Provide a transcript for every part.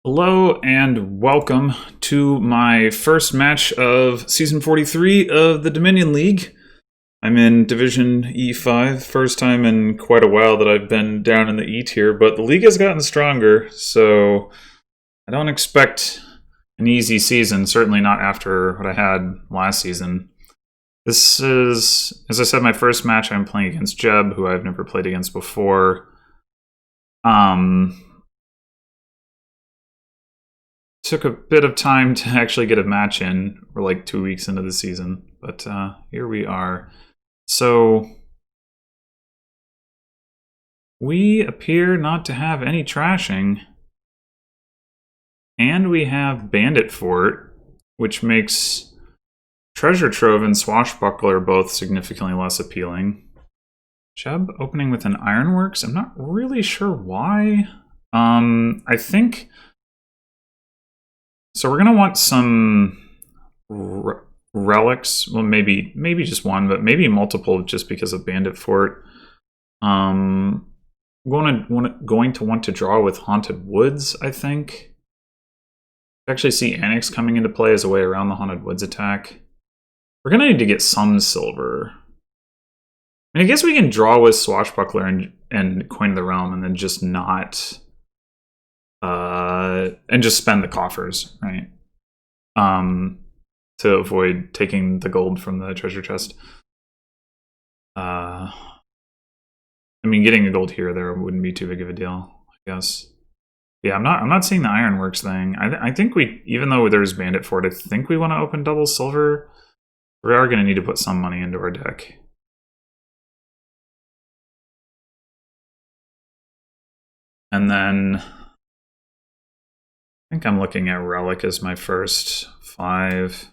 Hello and welcome to my first match of Season 43 of the Dominion League. I'm in Division E5, first time in quite a while that I've been down in the E tier, but the league has gotten stronger, so I don't expect an easy season, certainly not after what I had last season. This is, as I said, my first match. I'm playing against Jeb, who I've never played against before. Took a bit of time to actually get a match in. We're like 2 weeks into the season, but here we are. So we appear not to have any trashing, and we have Bandit Fort, which makes Treasure Trove and Swashbuckler both significantly less appealing. Jeb opening with an Ironworks. I'm not really sure why. I think so. We're gonna want some relics. Well, maybe just one, but maybe multiple, just because of Bandit Fort. Going to want to draw with Haunted Woods, I think. I actually see Annex coming into play as a way around the Haunted Woods attack. We're gonna need to get some silver. I guess we can draw with Swashbuckler and Coin of the Realm, and then just not, and just spend the coffers, right? To avoid taking the gold from the treasure chest. I mean, getting a gold here or there wouldn't be too big of a deal, I guess. Yeah, I'm not seeing the Ironworks thing. I think we, even though there's Bandit Fort, I think we want to open double silver. We are going to need to put some money into our deck. And then I think I'm looking at Relic as my first 5.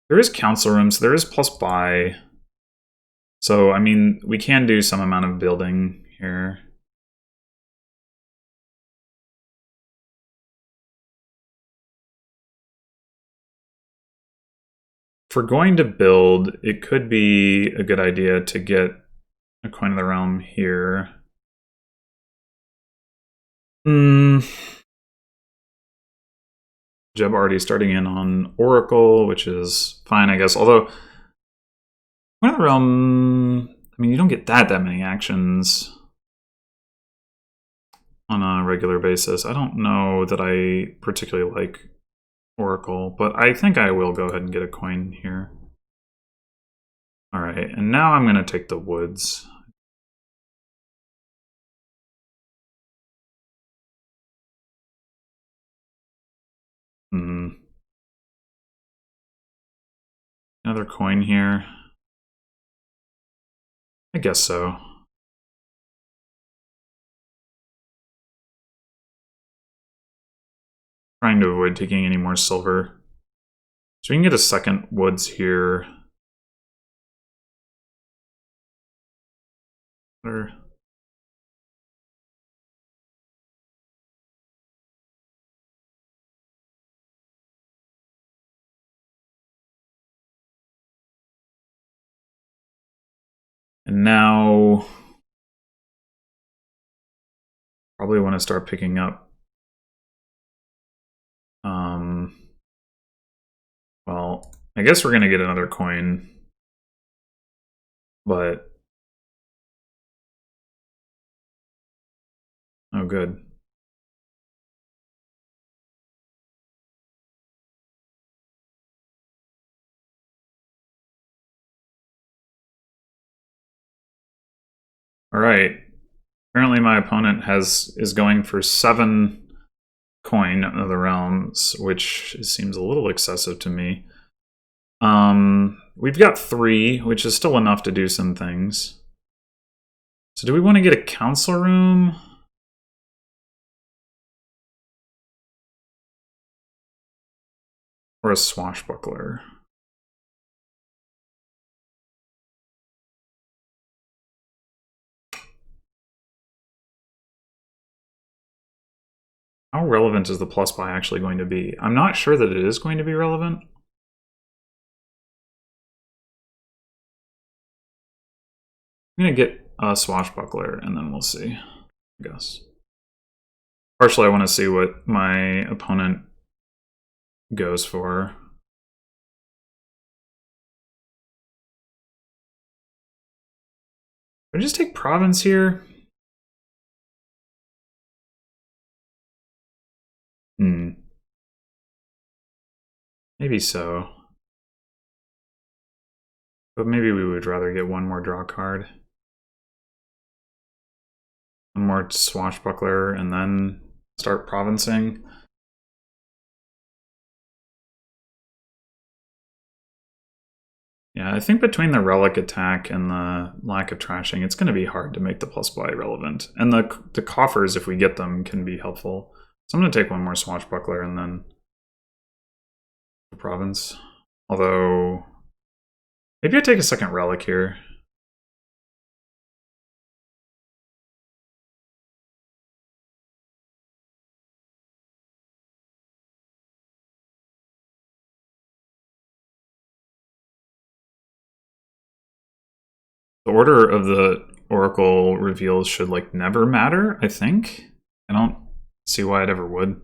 There is Council Room, so there is plus buy. So, I mean, we can do some amount of building here. If we're going to build, it could be a good idea to get a Coin of the Realm here. Jeb already starting in on Oracle, which is fine, I guess. Although, Coin of the Realm, I mean, you don't get that many actions on a regular basis. I don't know that I particularly like Oracle, but I think I will go ahead and get a coin here. All right, and now I'm going to take the woods. Another coin here. I guess so. Trying to avoid taking any more silver. So we can get a second woods here. And now probably want to start picking up. Well, I guess we're going to get another coin, but oh, good. All right. Apparently my opponent is going for 7 coin of the realms, which seems a little excessive to me. We've got 3, which is still enough to do some things. So do we want to get a council room? Or a swashbuckler? How relevant is the plus buy actually going to be? I'm not sure that it is going to be relevant. I'm going to get a swashbuckler and then we'll see, I guess. Partially, I want to see what my opponent goes for. I just take province here. Maybe so. But maybe we would rather get one more draw card. One more swashbuckler and then start provincing. Yeah, I think between the relic attack and the lack of trashing, it's going to be hard to make the plus Y relevant. And the coffers, if we get them, can be helpful. So I'm going to take one more swashbuckler and then the province. Although, maybe I take a second relic here. The order of the Oracle reveals should like never matter, I think. I don't see why it ever would.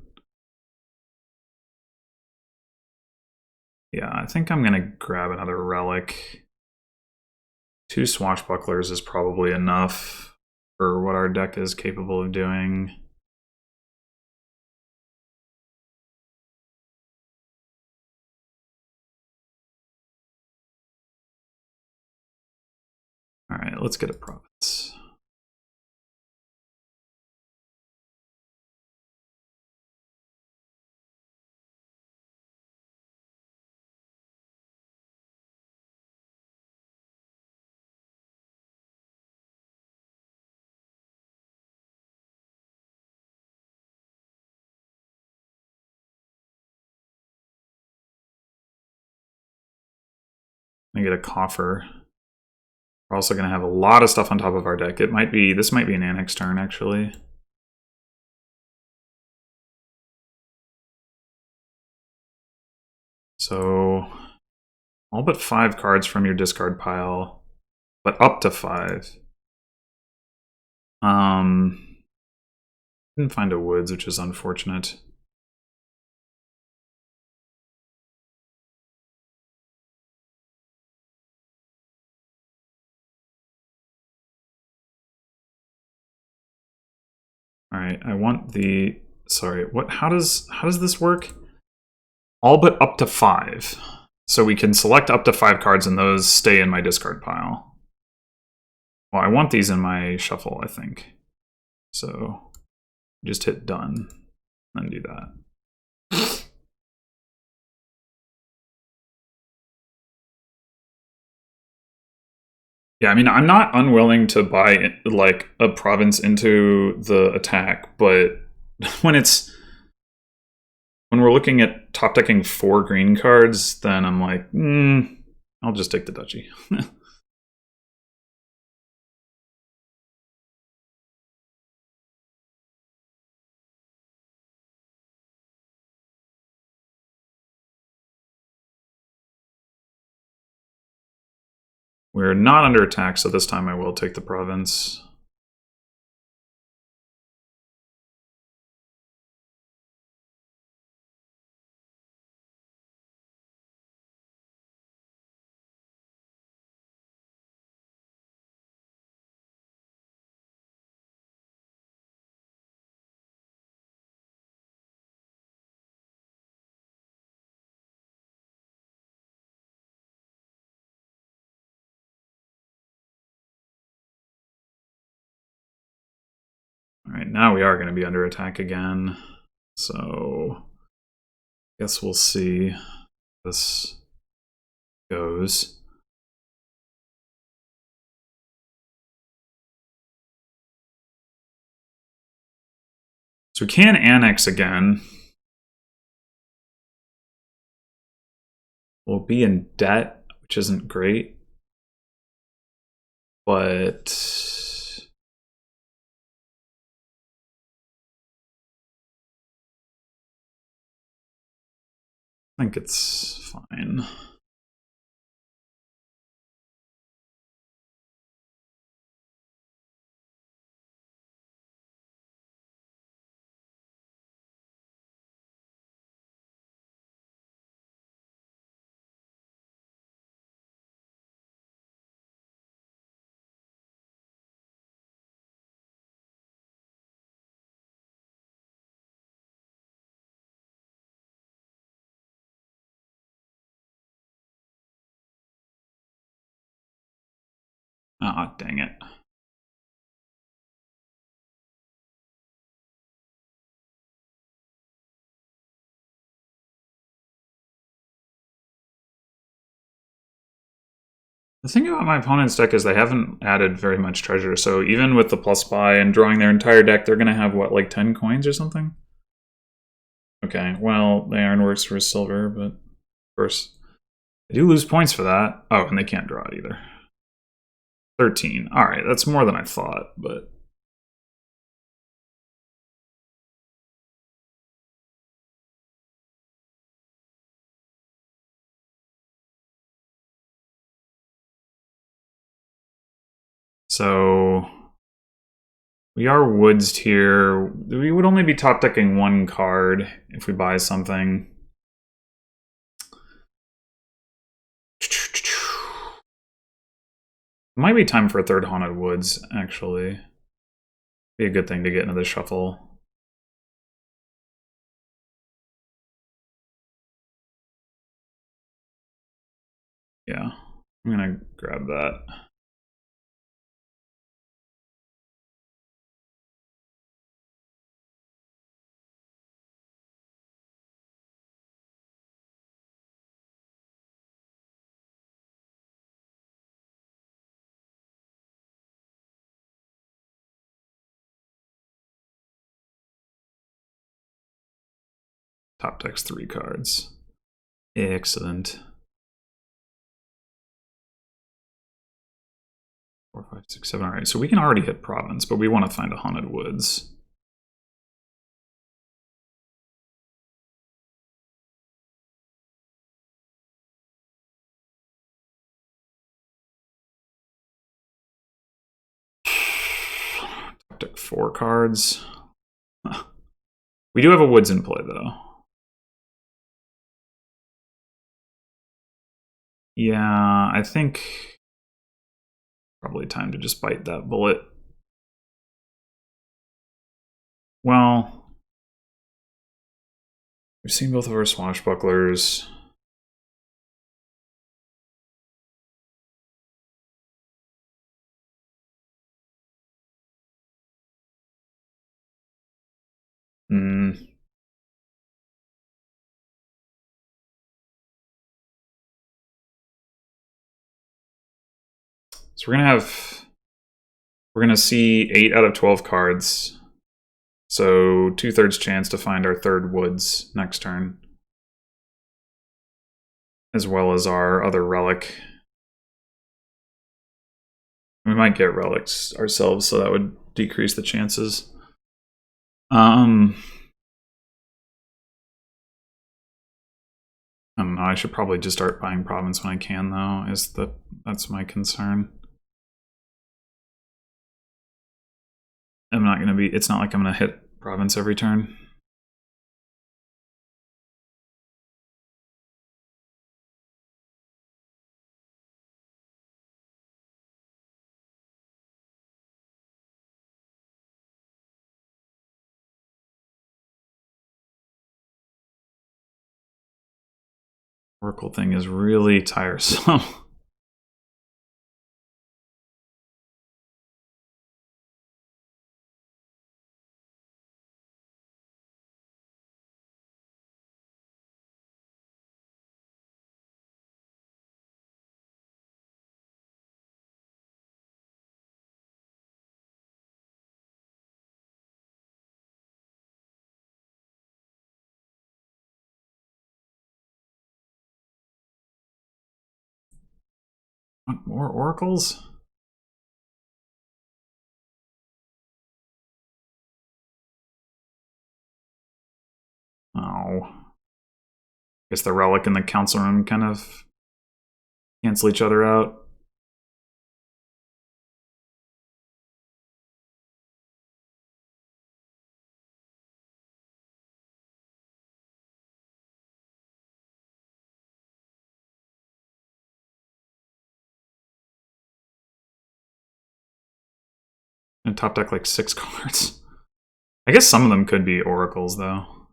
Yeah, I think I'm gonna grab another relic. 2 swashbucklers is probably enough for what our deck is capable of doing. Alright, let's get a province. I get a coffer. We're also going to have a lot of stuff on top of our deck. This might be an annex turn, actually. So, all but 5 cards from your discard pile, but up to 5. Didn't find a woods, which is unfortunate. All right, I want the. Sorry, what? How does this work? All but up to 5. So we can select up to 5 cards, and those stay in my discard pile. Well, I want these in my shuffle, I think. So just hit done, and do that. Yeah, I mean, I'm not unwilling to buy like a province into the attack, but when we're looking at top decking 4 green cards, then I'm like, I'll just take the duchy. We're not under attack, so this time I will take the province. All right, now we are going to be under attack again. So I guess we'll see how this goes. So we can annex again. We'll be in debt, which isn't great. But I think it's fine. Ah, dang it. The thing about my opponent's deck is they haven't added very much treasure, so even with the plus buy and drawing their entire deck, they're going to have, what, like 10 coins or something? Okay, well, the ironworks for silver, but of course, they do lose points for that. Oh, and they can't draw it either. 13. Alright, that's more than I thought, but... So... we are woodsed here. We would only be top decking one card if we buy something. Might be time for a third Haunted Woods, actually. Be a good thing to get into the shuffle. Yeah, I'm gonna grab that. Top deck's 3 cards. Excellent. 4, 5, 6, 7. All right, so we can already hit Province, but we want to find a Haunted Woods. Top deck 4 cards. We do have a Woods in play, though. Yeah, I think probably time to just bite that bullet. Well, we've seen both of our swashbucklers. Hmm. So we're gonna see 8 out of 12 cards. So 2/3 chance to find our third Woods next turn. As well as our other relic. We might get relics ourselves, so that would decrease the chances. I don't know, I should probably just start buying Province when I can, though, that's my concern. I'm not gonna be, it's not like I'm gonna hit Province every turn. Oracle thing is really tiresome. What, more Oracles? Oh. I guess the Relic and the Council Room kind of cancel each other out. And top deck like 6 cards. I guess some of them could be Oracles, though.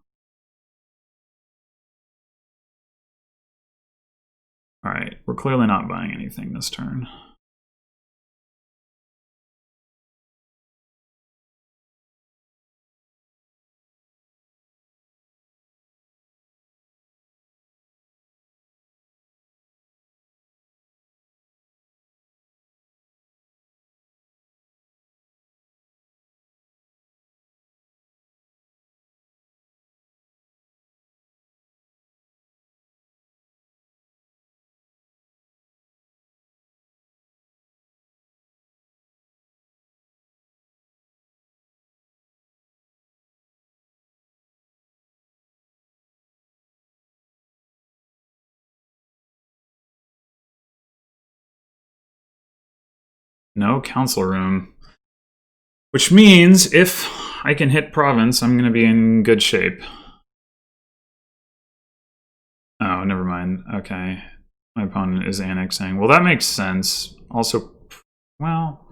Alright, we're clearly not buying anything this turn. No council room. Which means if I can hit province, I'm going to be in good shape. Oh, never mind. Okay. My opponent is annexing. Well, that makes sense. Also, well,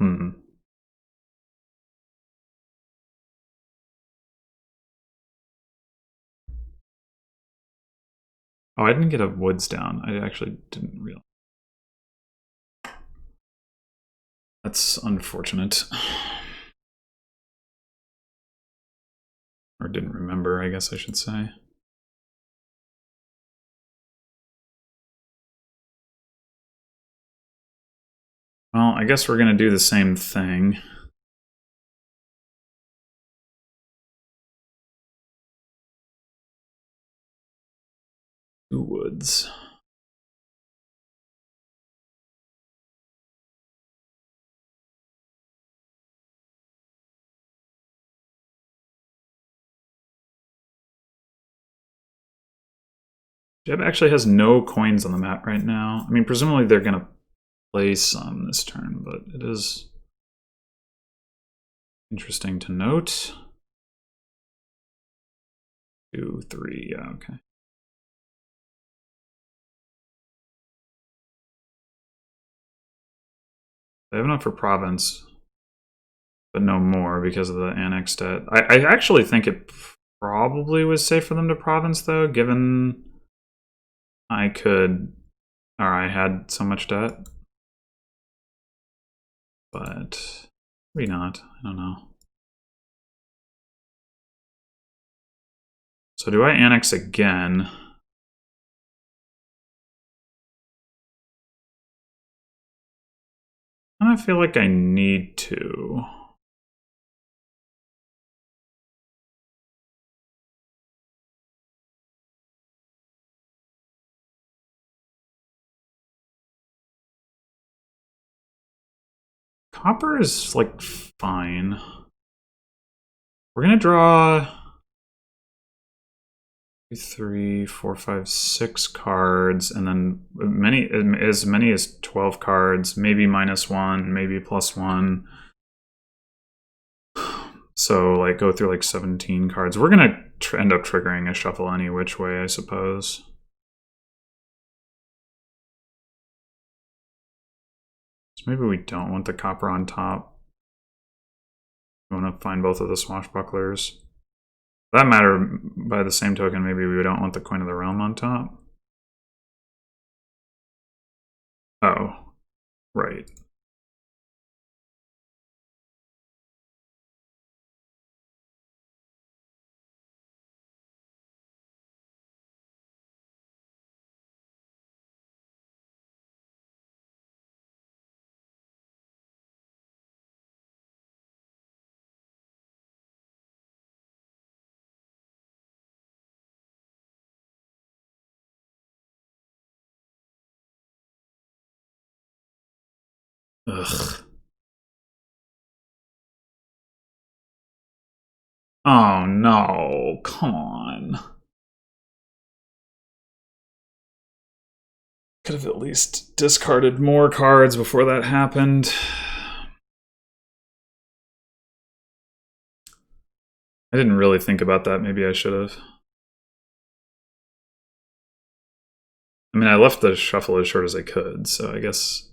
Oh, I didn't get a woods down. I actually didn't realize. That's unfortunate. Or didn't remember, I guess I should say. Well, I guess we're going to do the same thing. Two woods. Jeb actually has no coins on the map right now. I mean, presumably they're going to play some this turn, but it is interesting to note. 2, 3, yeah, okay. They have enough for province, but no more because of the annex debt. I actually think it probably was safe for them to province, though, given I could, or I had so much debt. But maybe not, I don't know. So do I annex again? I feel like I need to. Copper is, like, fine. We're gonna draw 2, 3, 4, 5, 6 cards, and then as many as 12 cards, maybe -1, maybe +1. So, like, go through, like, 17 cards. We're gonna end up triggering a shuffle any which way, I suppose. So maybe we don't want the copper on top. We want to find both of the swashbucklers. For that matter, by the same token, maybe we don't want the coin of the realm on top. Oh, right. Ugh. Oh no, come on. Could have at least discarded more cards before that happened. I didn't really think about that. Maybe I should have. I mean, I left the shuffle as short as I could, so I guess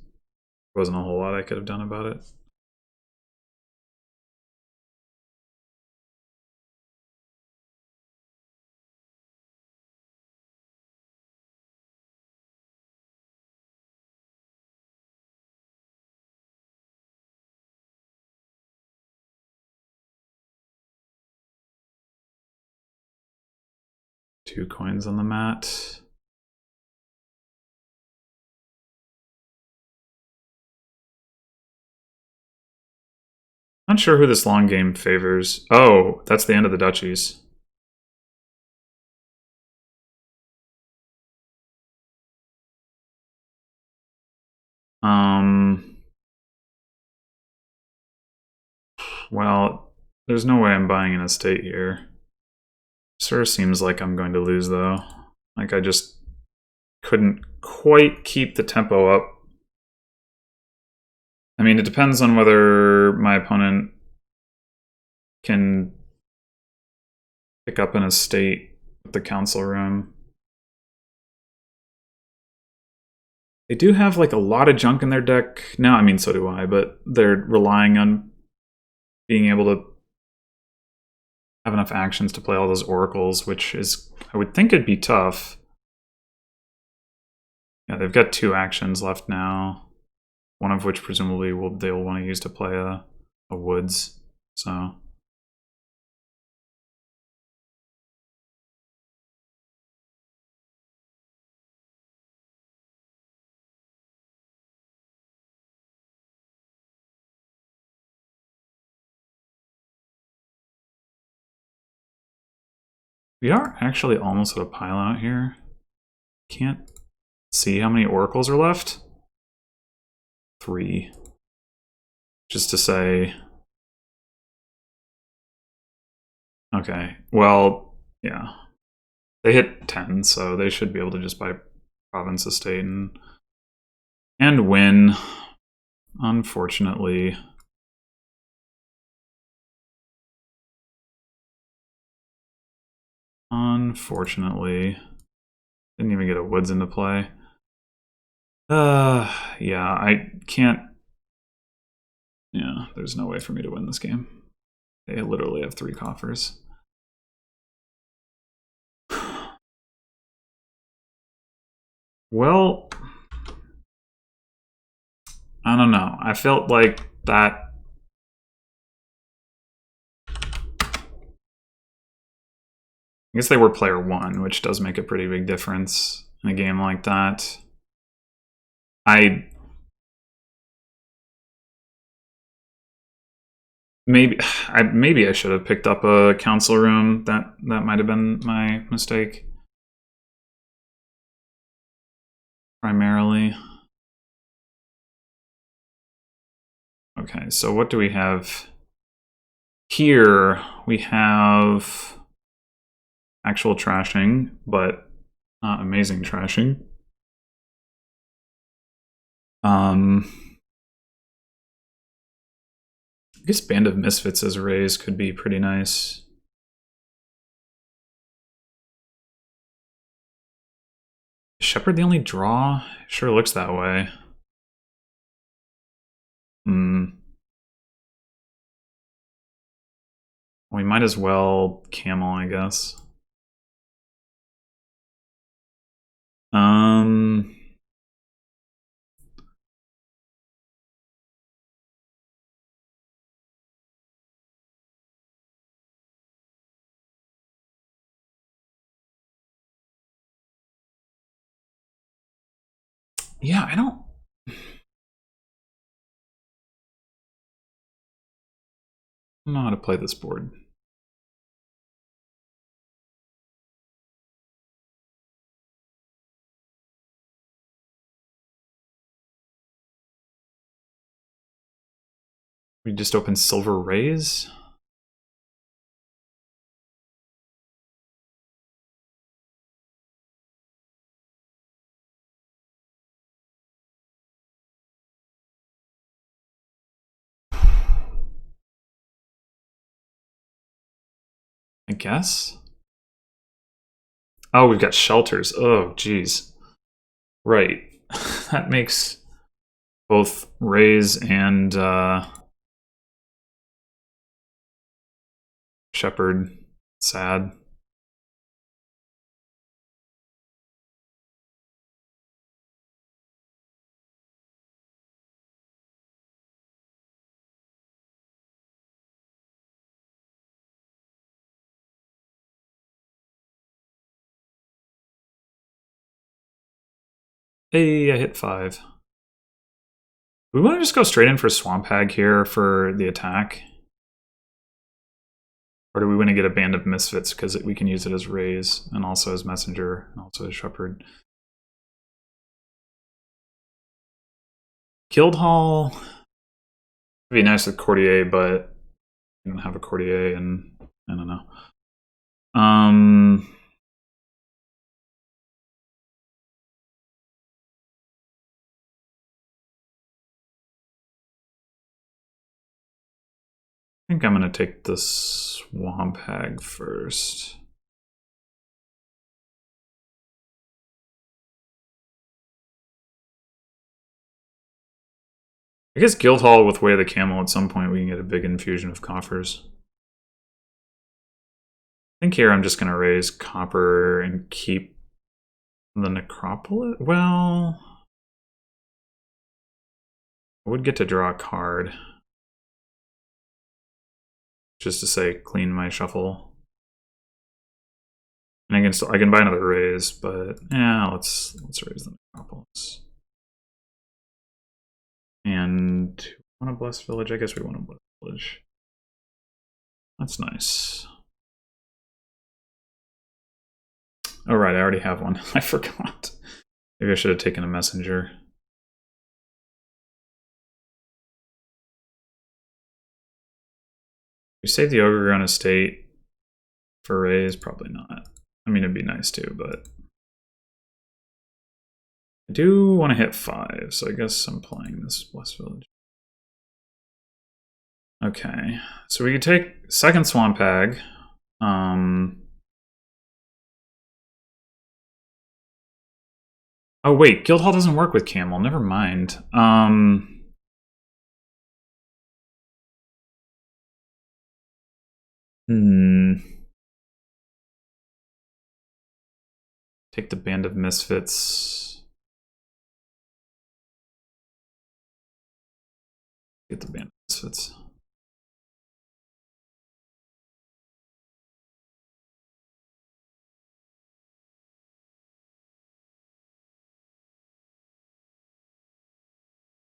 there wasn't a whole lot I could have done about it. Two coins on the mat. Not sure who this long game favors. Oh, that's the end of the duchies. Well, there's no way I'm buying an estate here. Sort of seems like I'm going to lose, though. Like, I just couldn't quite keep the tempo up. I mean, it depends on whether my opponent can pick up an estate with the council room. They do have like a lot of junk in their deck now. I mean, so do I, but they're relying on being able to have enough actions to play all those oracles, which is, I would think it'd be tough. Yeah, they've got 2 actions left now, one of which presumably they'll want to use to play a woods. So we are actually almost at a pile out here. Can't see how many oracles are left. 3. Just to say, okay, well, yeah. They hit 10, so they should be able to just buy province estate and win. Unfortunately. Didn't even get a woods into play. Yeah, I can't. Yeah, there's no way for me to win this game. They literally have 3 coffers. Well, I don't know. I felt like that. I guess they were player 1, which does make a pretty big difference in a game like that. Maybe I should have picked up a council room. That might have been my mistake. Primarily. Okay, so what do we have here? We have actual trashing, but not amazing trashing. I guess Band of Misfits as raise could be pretty nice. Is Shepherd the only draw? Sure looks that way. We might as well camel, I guess. Yeah, I don't know how to play this board. We just open Silver Rays? I guess? Oh, we've got shelters. Oh, geez. Right. That makes both Rays and Shepherd sad. Hey, I hit 5. We want to just go straight in for Swamp Hag here for the attack? Or do we want to get a Band of Misfits because we can use it as Rays and also as Messenger and also as Shepherd? Guildhall would be nice with Courtier, but we don't have a Courtier and I don't know. think I'm going to take the Swamp Hag first. I guess Guildhall with Way of the Camel, at some point we can get a big infusion of coffers. I think here I'm just going to raise copper and keep the Necropolis. Well, I would get to draw a card. Just to say, clean my shuffle. And I can buy another raise, but yeah, let's raise the Necropolis. And want a Blessed Village? I guess we want a Blessed Village. That's nice. Oh right, I already have one. I forgot. Maybe I should have taken a messenger. We save the Ogre on estate for raise? Probably not. I mean, it'd be nice too, but I do want to hit 5, so I guess I'm playing this Blessed Village. Okay, so we could take second Swamp Hag. Oh wait, Guildhall doesn't work with Camel. Never mind. Take the Band of Misfits. Get the Band of Misfits.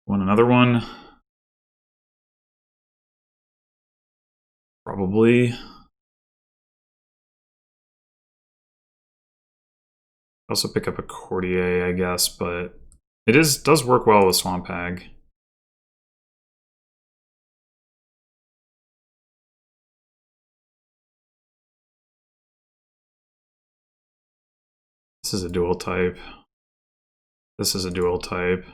Want another one? Probably. Also pick up a Courtier, I guess, but it does work well with Swamp Hag. This is a dual type. This is a dual type.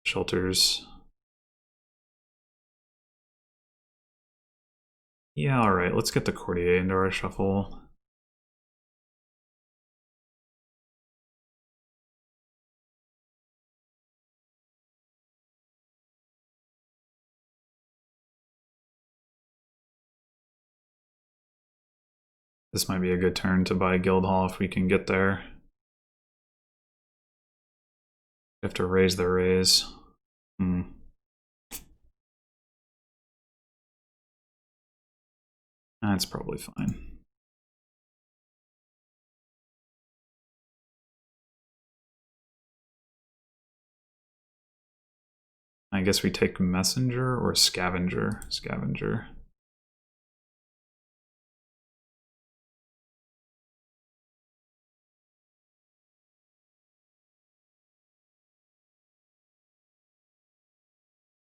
Shelters. Yeah, alright, let's get the Courtier into our shuffle. This might be a good turn to buy Guildhall if we can get there. We have to raise the raise. That's probably fine. I guess we take Messenger or Scavenger. Scavenger.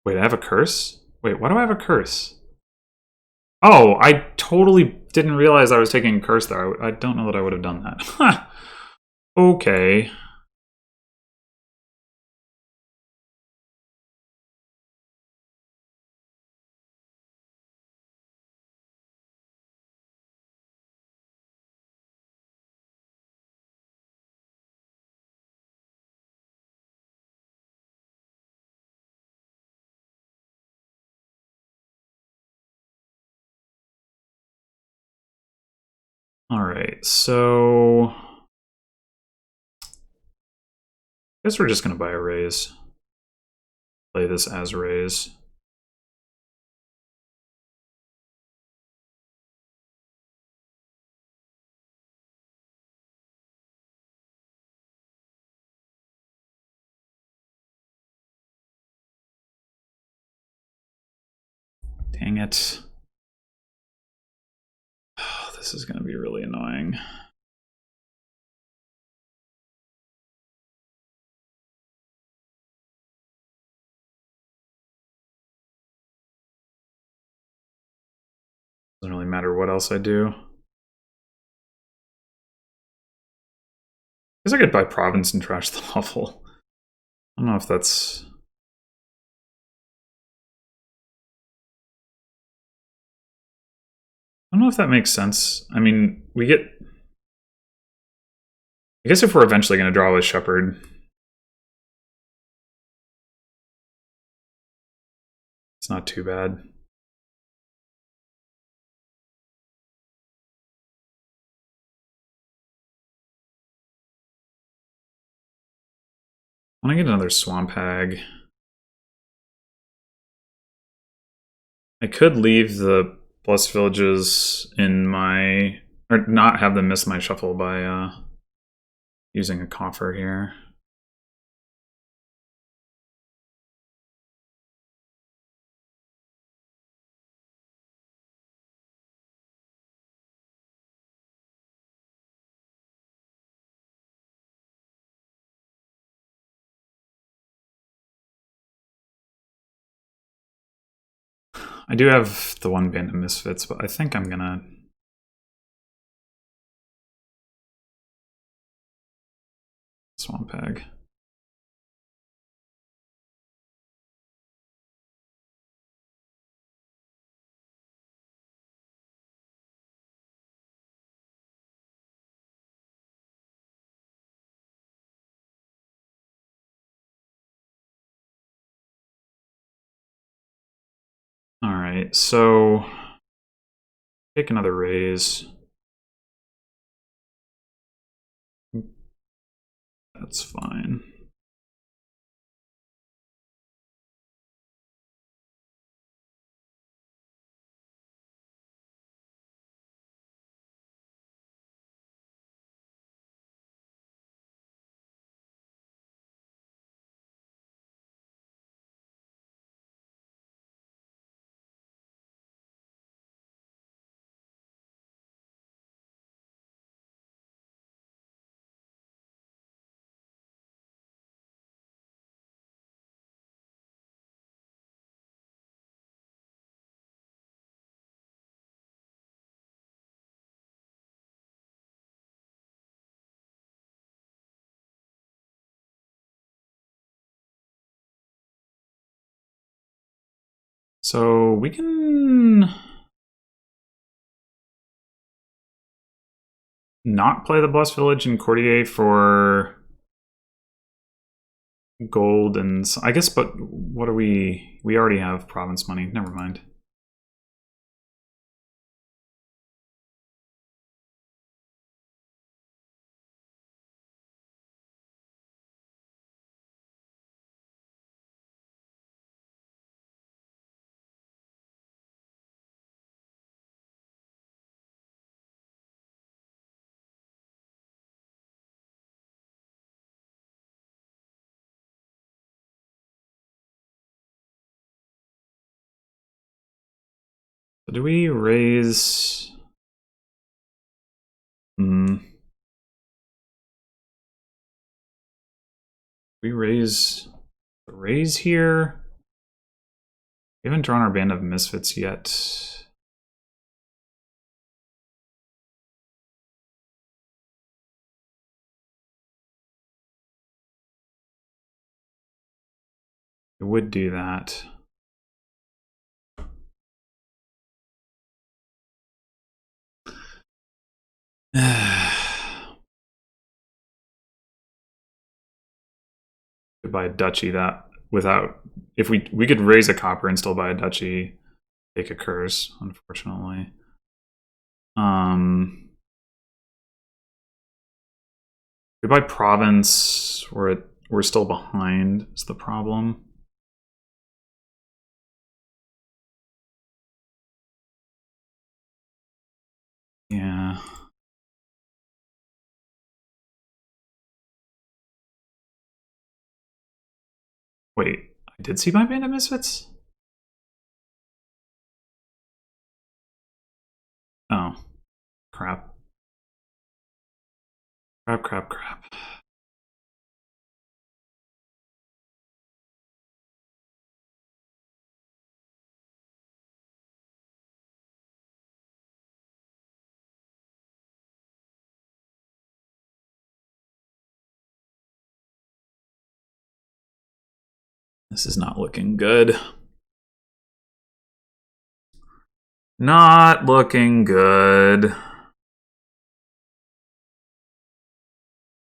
Wait, I have a curse? Wait, why do I have a curse? Oh, I totally didn't realize I was taking a curse there. I don't know that I would have done that. Huh. Okay. All right, so I guess we're just gonna buy a raise. Play this as raise. Dang it. Oh, this is gonna be really annoying. Doesn't really matter what else I do. I guess I could buy Province and trash the level. I don't know if that's... I don't know if that makes sense. I mean, we get... I guess if we're eventually going to draw with Shepherd, it's not too bad. I want to get another Swamp Hag. I could leave the Blessed Villages in my... or not have them miss my shuffle by using a coffer here. I do have the one Band of Misfits, but I think I'm gonna... Swamp Hag. Alright, so... take another raise. That's fine. So we can not play the Blessed Village in Courtier for gold and I guess, but what are we? We already have province money. Never mind. So do we raise? We raise here. We haven't drawn our Band of Misfits yet. It would do that. Could buy a duchy that without if we could raise a copper and still buy a duchy, take a curse, unfortunately. We buy province, we're still behind is the problem. Yeah. Wait, I did see my Band of Misfits? Oh. Crap. Crap. This is not looking good. Not looking good.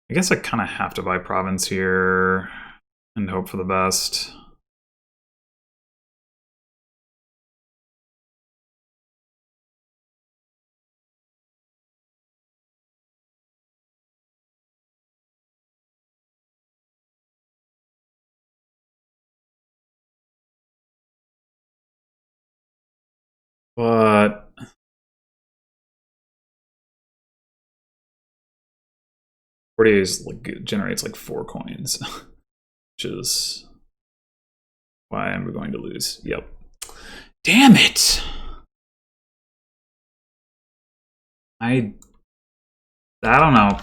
I guess I kind of have to buy province here and hope for the best. But 40 generates like 4 coins, which is why I'm going to lose. Yep. Damn it! I don't know.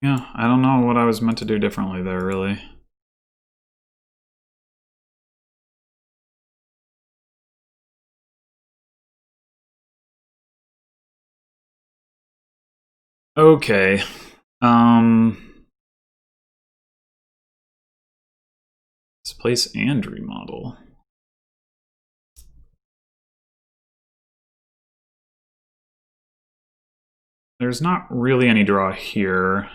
Yeah, I don't know what I was meant to do differently there, really. Okay. Displace and remodel. There's not really any draw here.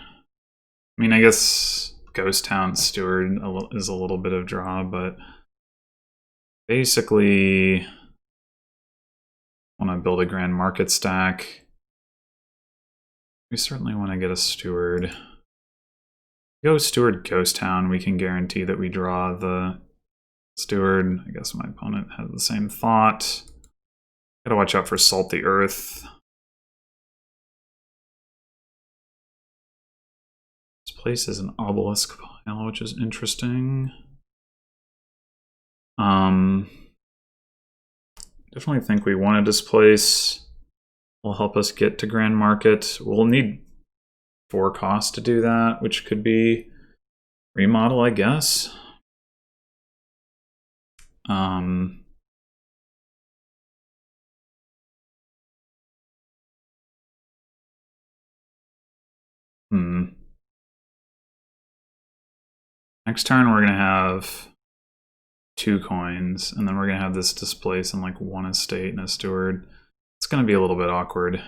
I mean, I guess Ghost Town Steward is a little bit of draw, but basically want to build a Grand Market stack. We certainly want to get a Steward. Go Steward Ghost Town, we can guarantee that we draw the Steward. I guess my opponent has the same thought. Gotta watch out for Salt the Earth. This place is an obelisk pile, which is interesting. Definitely think we want to displace. Will help us get to Grand Market. We'll need 4 costs to do that, which could be remodel, I guess. Next turn we're gonna have 2 coins, and then we're gonna have this displace in like 1 estate and a steward. It's gonna be a little bit awkward.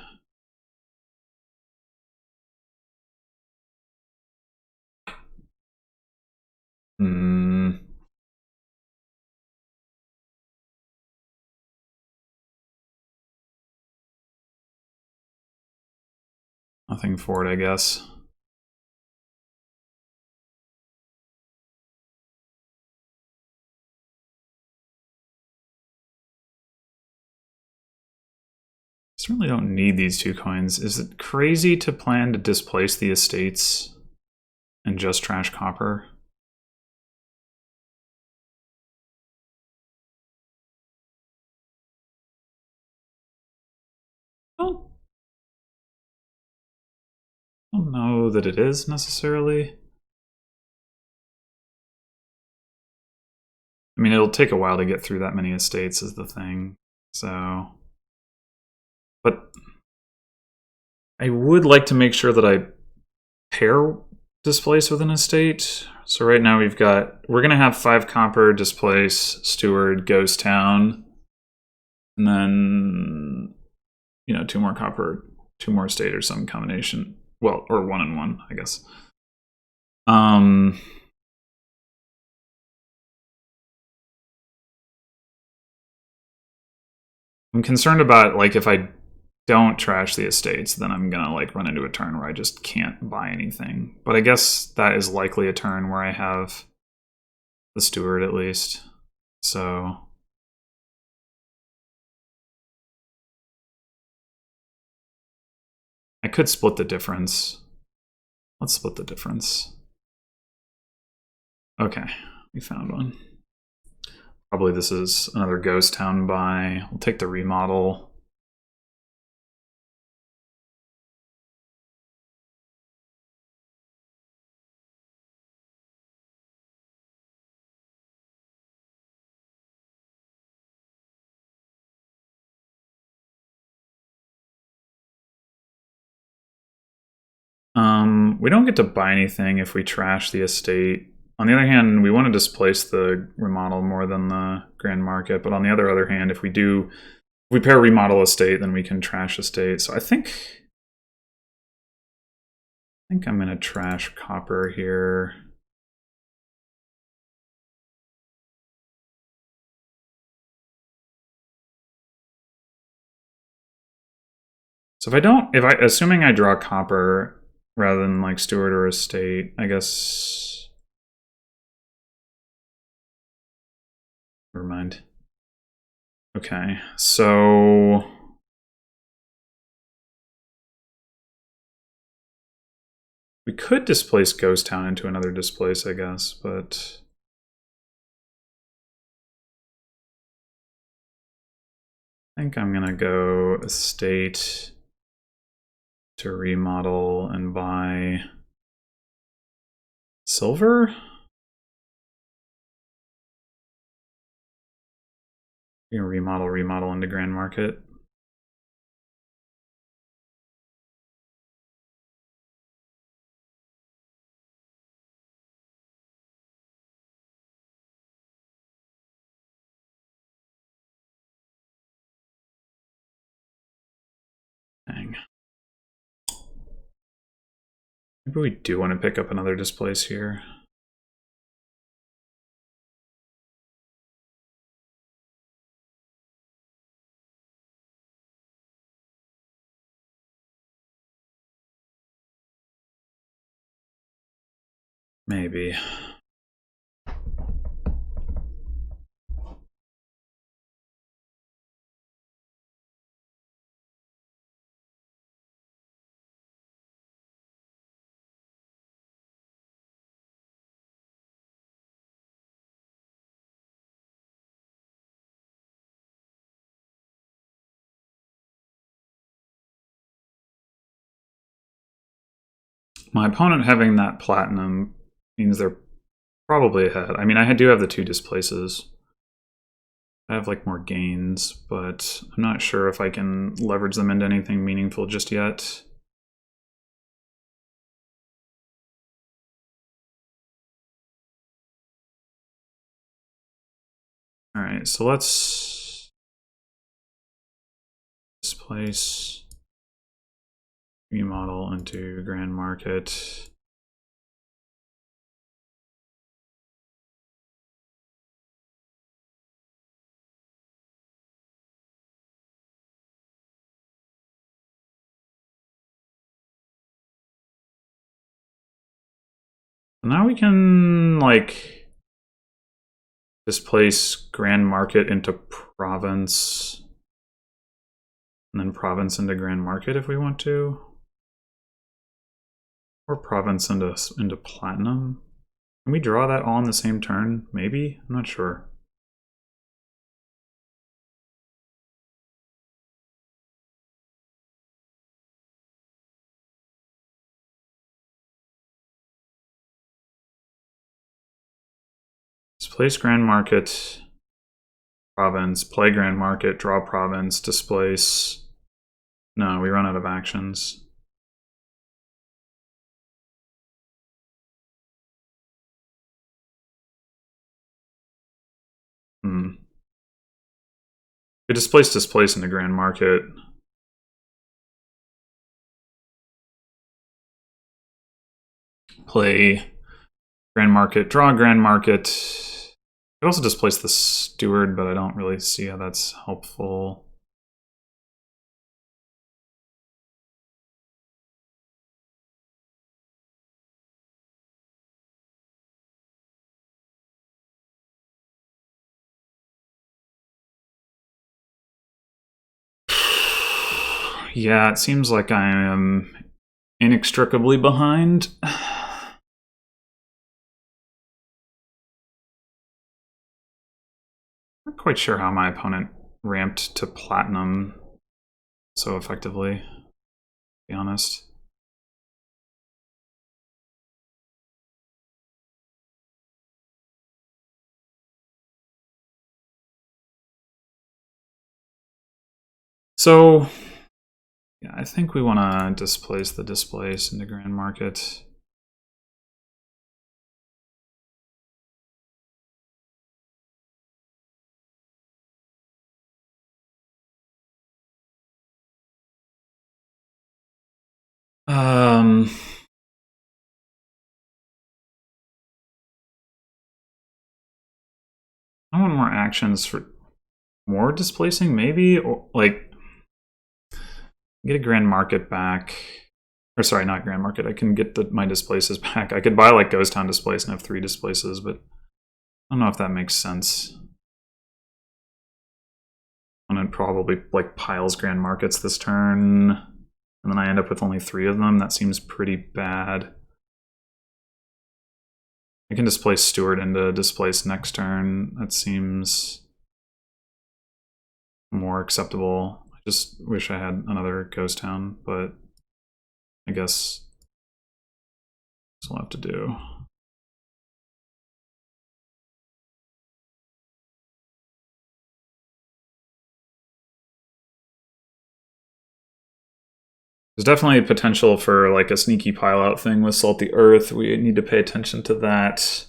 Nothing for it, I guess. Certainly don't need these 2 coins. Is it crazy to plan to displace the estates and just trash copper? I don't know that it is necessarily. I mean, it'll take a while to get through that many estates is the thing, so... But I would like to make sure that I pair displace with an estate. So right now we're gonna have 5 copper, displace, steward, ghost town, and then, you know, 2 more copper, 2 more estate or some combination. Well, or 1 and 1, I guess. I'm concerned about, like, if I don't trash the estates, then I'm gonna like run into a turn where I just can't buy anything. But I guess that is likely a turn where I have the steward at least. So I could split the difference. Let's split the difference. Okay, we found one. Probably this is another ghost town buy. We'll take the remodel. We don't get to buy anything if we trash the estate. On the other hand, we want to displace the remodel more than the grand market. But on the other hand, if we pair remodel estate, then we can trash estate. So I think I'm gonna trash copper here. So assuming I draw copper rather than like steward or estate, I guess. Never mind. Okay, so we could displace Ghost Town into another displace, I guess, but I think I'm gonna go estate to remodel and buy silver. You can remodel into Grand Market. Dang. Maybe we do want to pick up another displace here. Maybe. My opponent having that platinum means they're probably ahead. I mean, I do have the 2 displaces. I have like more gains, but I'm not sure if I can leverage them into anything meaningful just yet. All right, so let's displace remodel into Grand Market. Now we can like displace Grand Market into Province, and then Province into Grand Market if we want to, or Province into Platinum. Can we draw that all in the same turn? Maybe? I'm not sure. Displace Grand Market, Province, play Grand Market, draw Province, displace. No, we run out of actions. We displace into Grand Market. Play Grand Market, draw Grand Market. I also displace the Steward, but I don't really see how that's helpful. Yeah, it seems like I am inextricably behind. Not quite sure how my opponent ramped to Platinum so effectively, to be honest. So Yeah, I think we want to displace the displace into Grand Market. I want more actions for more displacing, maybe, or like get a Grand Market back. Or sorry, not Grand Market. I can get my displaces back. I could buy like Ghost Town displace and have 3 displaces, but I don't know if that makes sense. And it probably like piles Grand Markets this turn, and then I end up with only 3 of them. That seems pretty bad. I can displace Stewart into displace next turn. That seems more acceptable. I just wish I had another Ghost Town, but I guess this will have to do. There's definitely potential for like a sneaky pile out thing with Salty Earth. We need to pay attention to that.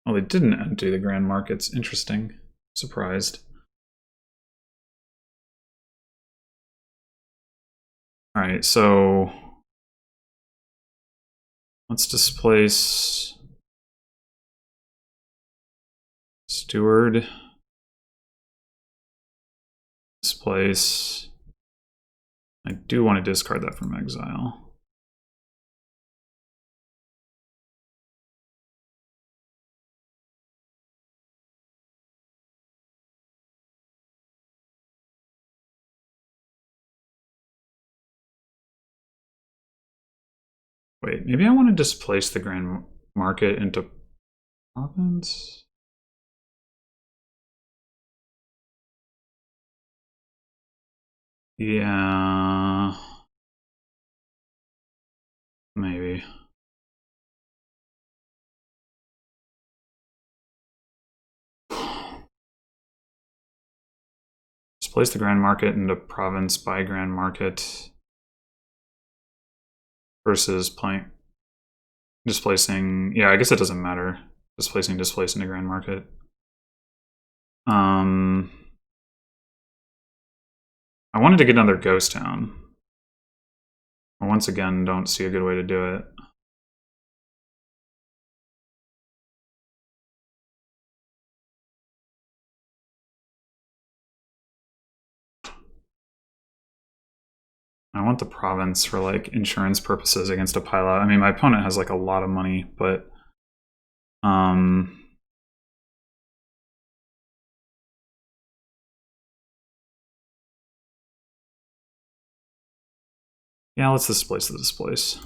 Oh, they didn't empty the Grand Markets. Interesting. Surprised. All right, so let's displace Steward. Displace. I do want to discard that from exile. Wait, maybe I want to displace the Grand Market into province? Yeah. Maybe. Displace the Grand Market into province by Grand Market versus playing displacing. Yeah, I guess it doesn't matter. Displacing displace into Grand Market. I wanted to get another Ghost Town. I once again don't see a good way to do it. I want the province for like insurance purposes against a pilot. I mean, my opponent has like a lot of money, but yeah, let's displace the displace.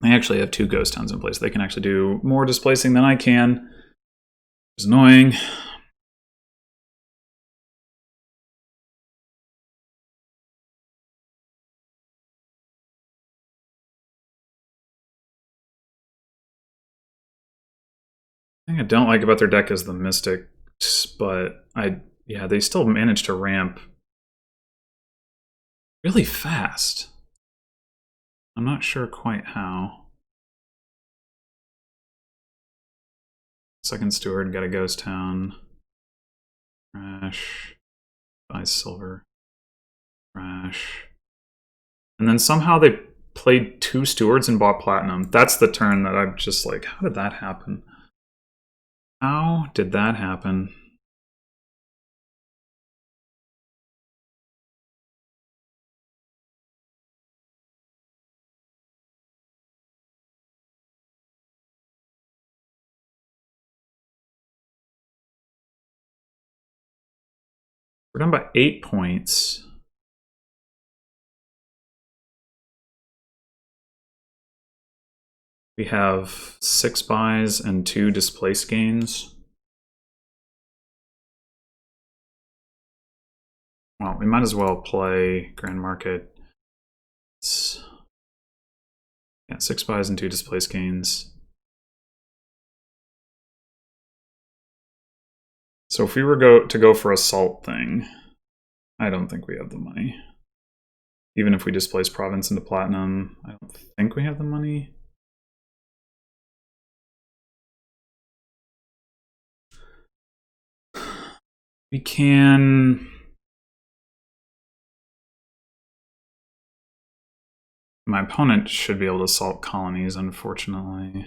They actually have 2 Ghost Towns in place. They can actually do more displacing than I can. It's annoying. The thing I don't like about their deck is the Mystics, but yeah, they still manage to ramp really fast. I'm not sure quite how. Second Steward, got a Ghost Town. Crash. Buys silver. Crash. And then somehow they played 2 Stewards and bought Platinum. That's the turn that I'm just like, how did that happen? How did that happen? We're down by 8 points. We have 6 buys and 2 displace gains. Well, we might as well play Grand Market. Yeah, 6 buys and 2 displace gains. So if we were to go for a salt thing, I don't think we have the money. Even if we displace province into platinum, I don't think we have the money. We can... My opponent should be able to salt colonies, unfortunately.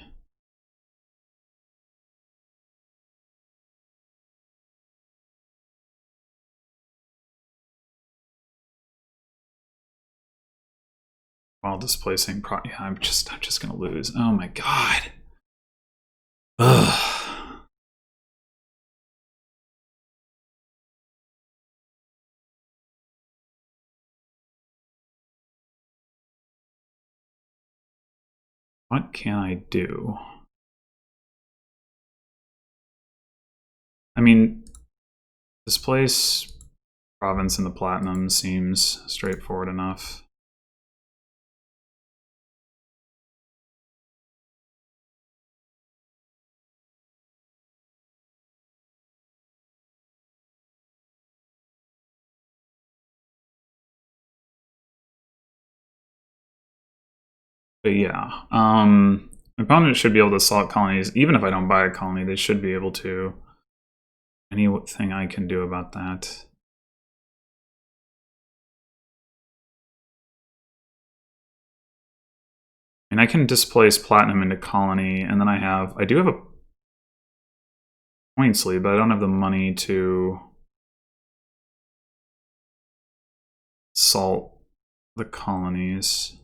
While displacing yeah, I'm just gonna lose. Oh my god. Ugh. What can I do? I mean, displace province in the platinum seems straightforward enough. But yeah, my opponent should be able to salt colonies. Even if I don't buy a colony, they should be able to. Anything I can do about that? And I can displace platinum into colony, and then I do have a points lead, but I don't have the money to salt the colonies.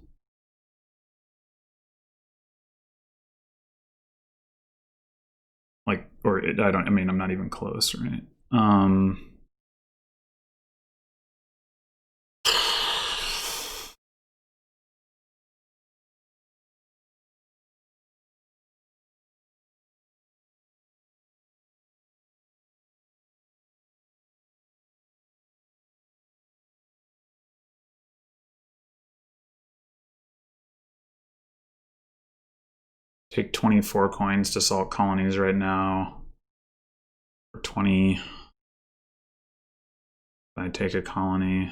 Like, or I mean, I'm not even close, right? Take 24 coins to salt colonies right now. For 20. I take a colony.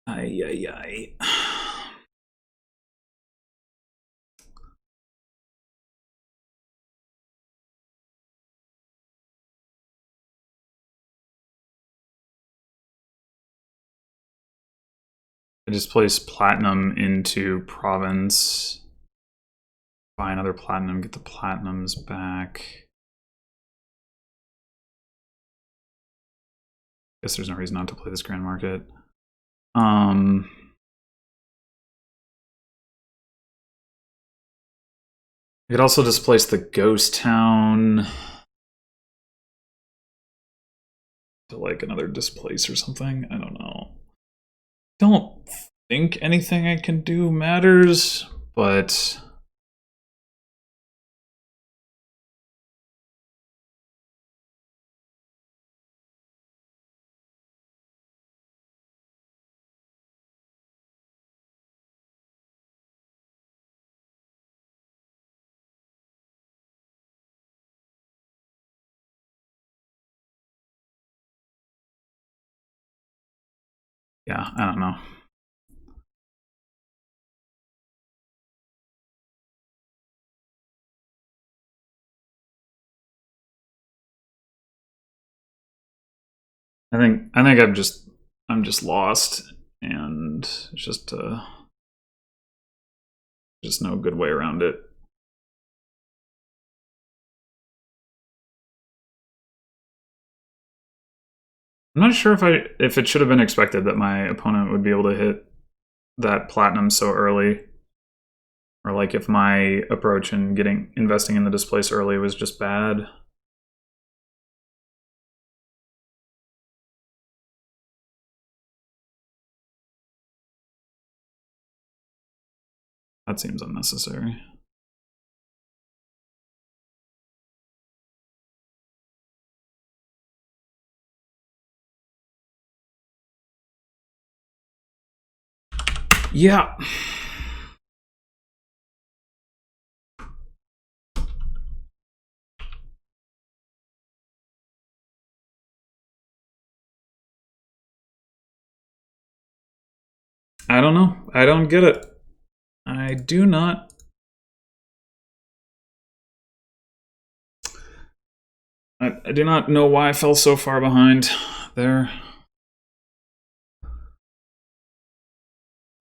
Ay, ay, ay. I just place platinum into province. Buy another platinum, get the platinums back. Guess there's no reason not to play this Grand Market. I could also displace the ghost town to like another displace or something. I don't know. Don't think anything I can do matters, but yeah, I don't know. I think I'm just lost, and it's just no good way around it. I'm not sure if it should have been expected that my opponent would be able to hit that platinum so early. Or like if my approach in investing in the displace early was just bad. That seems unnecessary. Yeah. I don't know. I don't get it. I do not. I do not know why I fell so far behind there.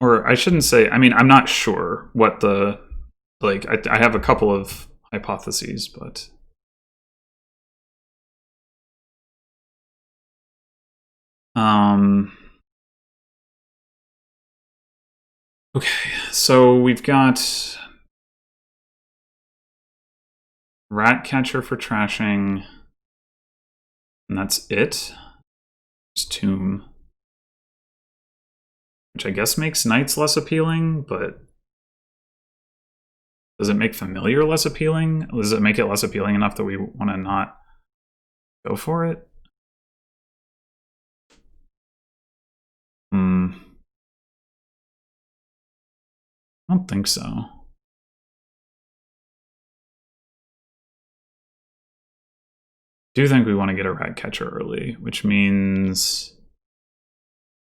Or I shouldn't say, I mean, I'm not sure what the, like, I have a couple of hypotheses, but. Okay, so we've got Rat Catcher for trashing, and that's it. There's Tomb, which I guess makes Knights less appealing, but does it make Familiar less appealing? Does it make it less appealing enough that we want to not go for it? I don't think so. Do think we want to get a Rat Catcher early, which means...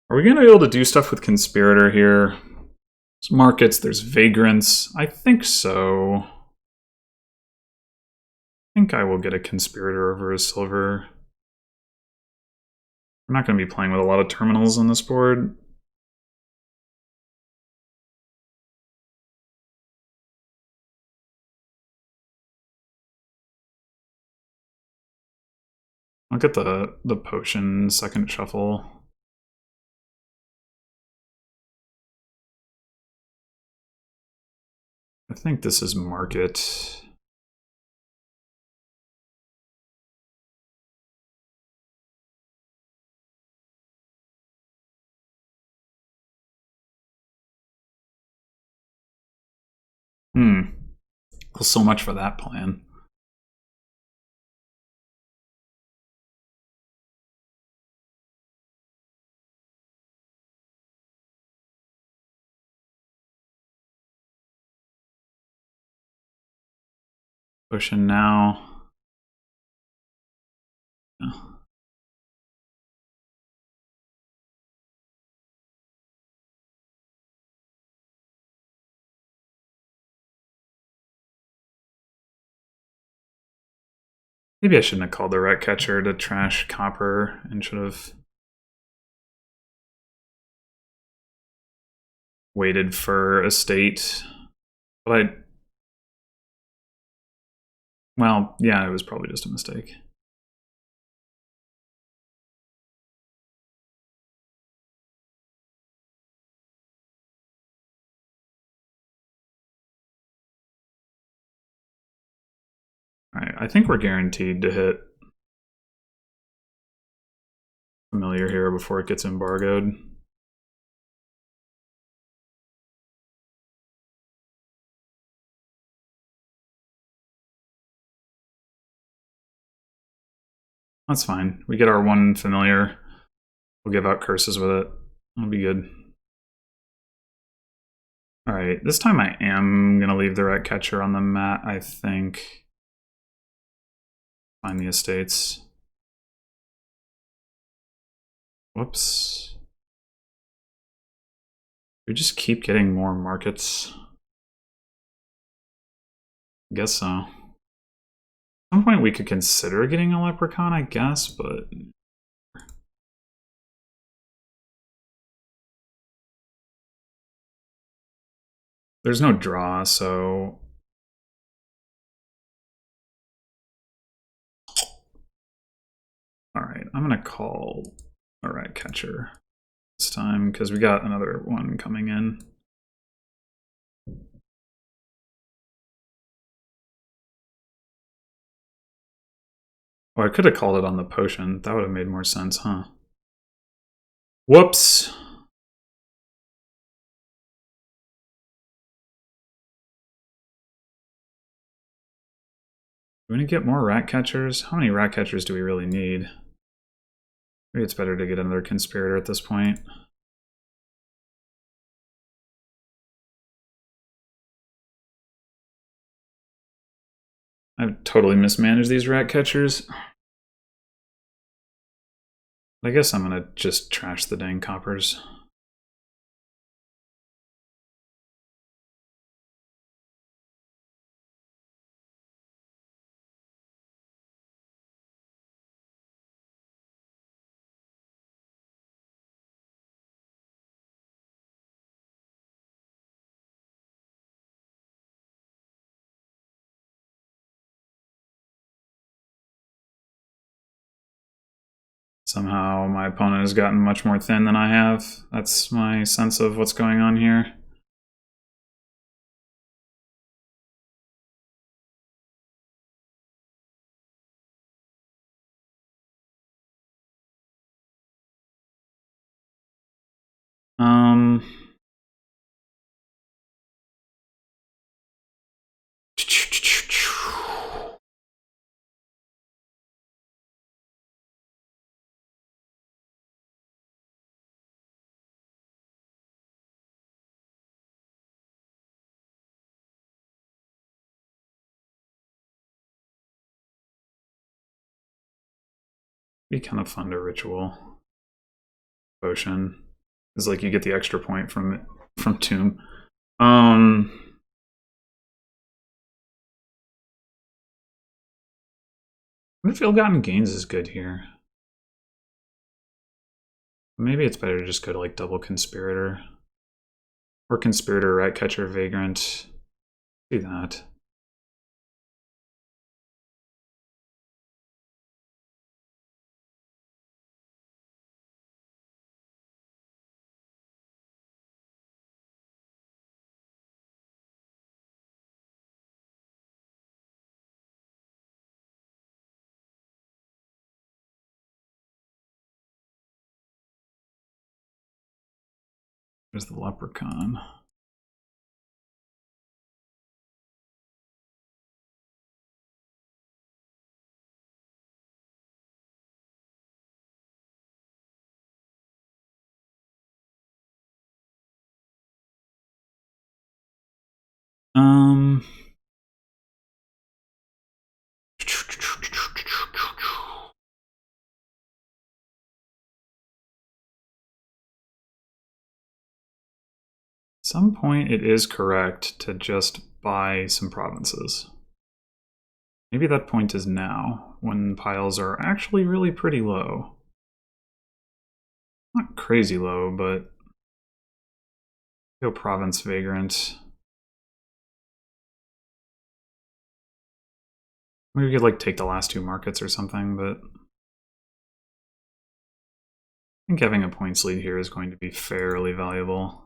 Are we going to be able to do stuff with Conspirator here? There's markets, there's Vagrants. I think so. I think I will get a Conspirator over a Silver. We're not going to be playing with a lot of terminals on this board. I'll get the potion second shuffle. I think this is market. Well, so much for that plan. Potion now. Oh. Maybe I shouldn't have called the Rat Catcher to trash Copper and should have waited for Estate. But well, yeah, it was probably just a mistake. Alright, I think we're guaranteed to hit Familiar here before it gets embargoed. That's fine. We get our one Familiar. We'll give out curses with it. That'll be good. Alright, this time I am going to leave the Rat Catcher on the mat, I think. Find the estates. Whoops. We just keep getting more markets. I guess so. At some point we could consider getting a Leprechaun, I guess, but... There's no draw, so... Alright, I'm gonna call a Rat Catcher. this time because we got another one coming in. Oh, I could have called it on the potion. That would have made more sense, huh? Whoops. Do we need to get more rat catchers? How many rat catchers do we really need? Maybe it's better to get another conspirator at this point. I've totally mismanaged these rat catchers. I guess I'm gonna just trash the dang coppers. Somehow my opponent has gotten much more thin than I have. That's my sense of what's going on here. Be kind of fun to ritual. Potion is like you get the extra point from Tomb. Ill-Gotten Gains is good here. Maybe it's better to just go to like double Conspirator. Or Conspirator, Rat Catcher, Vagrant. Do that. There's the Leprechaun. At some point, it is correct to just buy some provinces. Maybe that point is now, when piles are actually really pretty low. Not crazy low, but go Province Vagrant. Maybe we could like take the last two markets or something, but I think having a points lead here is going to be fairly valuable.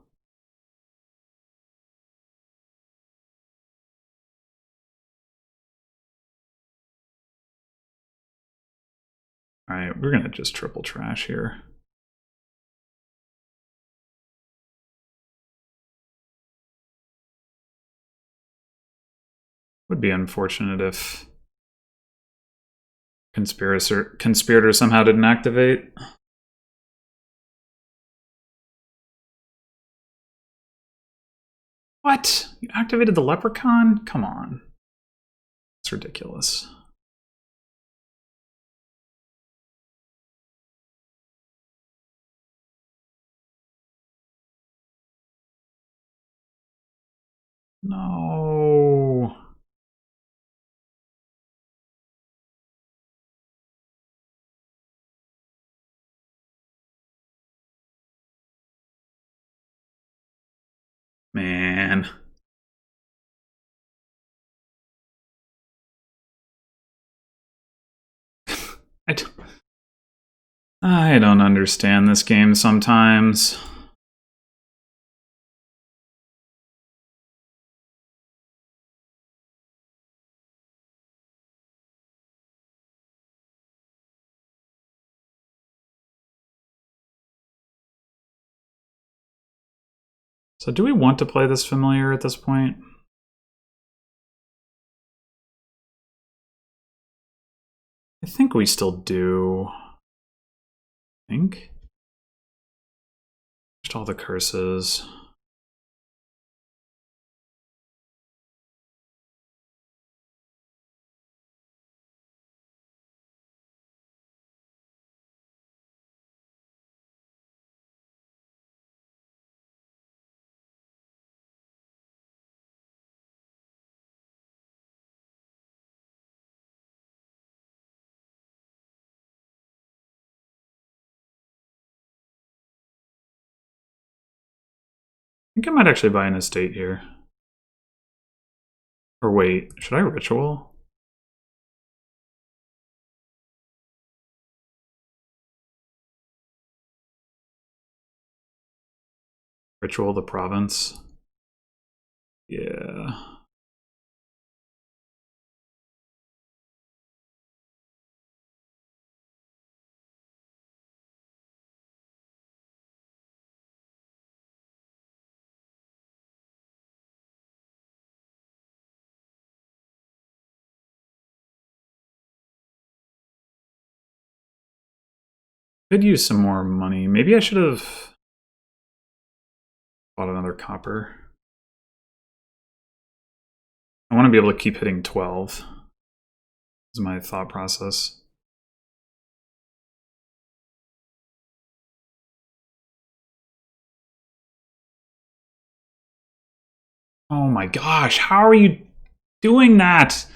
Alright, we're gonna just triple trash here. Would be unfortunate if Conspirator somehow didn't activate. What? You activated the Leprechaun? Come on. It's ridiculous. No. Man. I don't... I don't understand this game sometimes. So do we want to play this familiar at this point? I think we still do. I think. Just all the curses. I think I might actually buy an estate here. Or wait, should I ritual? Ritual the province? Yeah. Could use some more money. Maybe I should have bought another copper. I want to be able to keep hitting 12. Is my thought process. Oh my gosh, how are you doing that?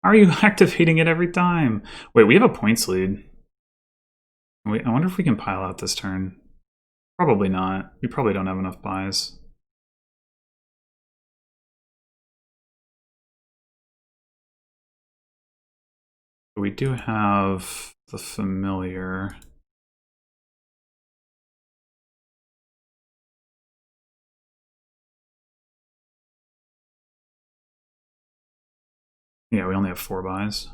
How are you activating it every time? Wait, we have a points lead. Wait, I wonder if we can pile out this turn. Probably not. We probably don't have enough buys. But we do have the familiar. Yeah, we only have 4 buys.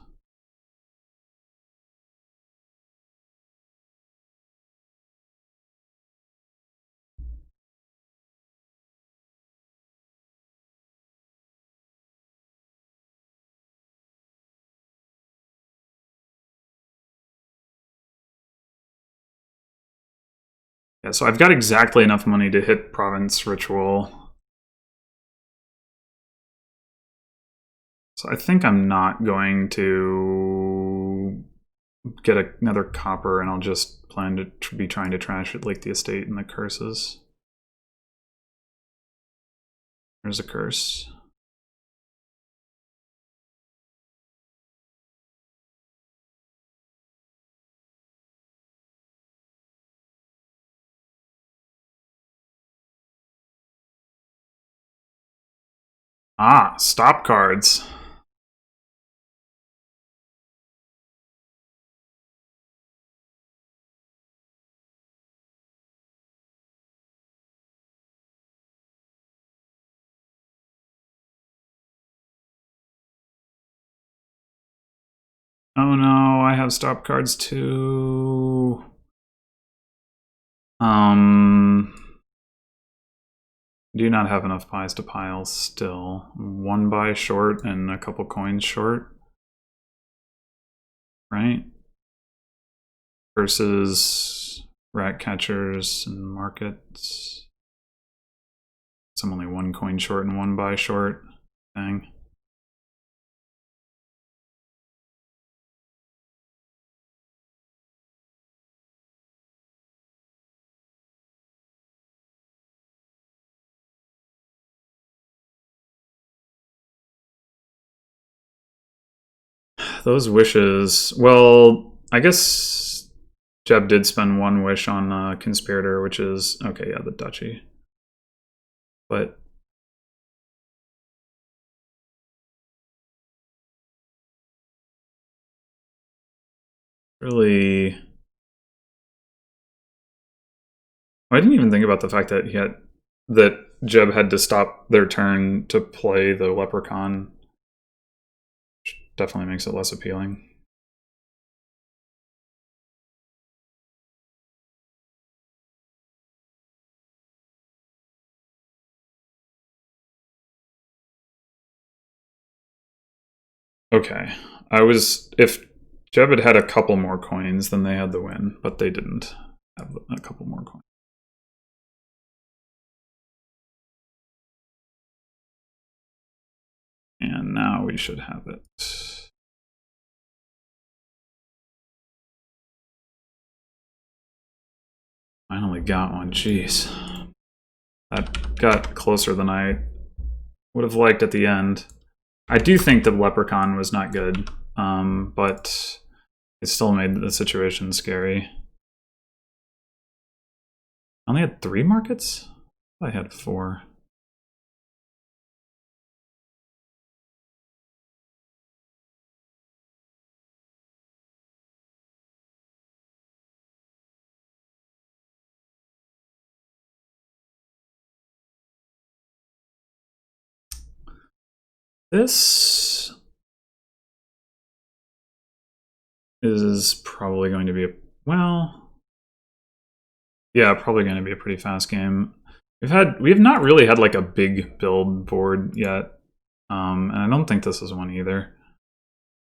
Yeah, so I've got exactly enough money to hit Province Ritual. So I think I'm not going to get another copper, and I'll just plan to be trying to trash it like the estate and the curses. There's a curse. Ah, stop cards. Oh no, I have stop cards too. Do not have enough buys to pile still. 1 buy short and a couple coins short. Right? Versus rat catchers and markets. So I'm only 1 coin short and 1 buy short. Thing. Those wishes. Well, I guess Jeb did spend 1 wish on Conspirator, which is okay. Yeah, the duchy. But really, I didn't even think about the fact that Jeb had to stop their turn to play the Leprechaun. Which definitely makes it less appealing. Okay. If Jeb had had a couple more coins, then they had the win, but they didn't have a couple more coins. And now we should have it. Finally got one, jeez. That got closer than I would have liked at the end. I do think the Leprechaun was not good, but it still made the situation scary. I only had 3 markets? I had 4. This is probably going to be well, yeah, probably going to be a pretty fast game. We have not really had like a big build board yet, and I don't think this is one either.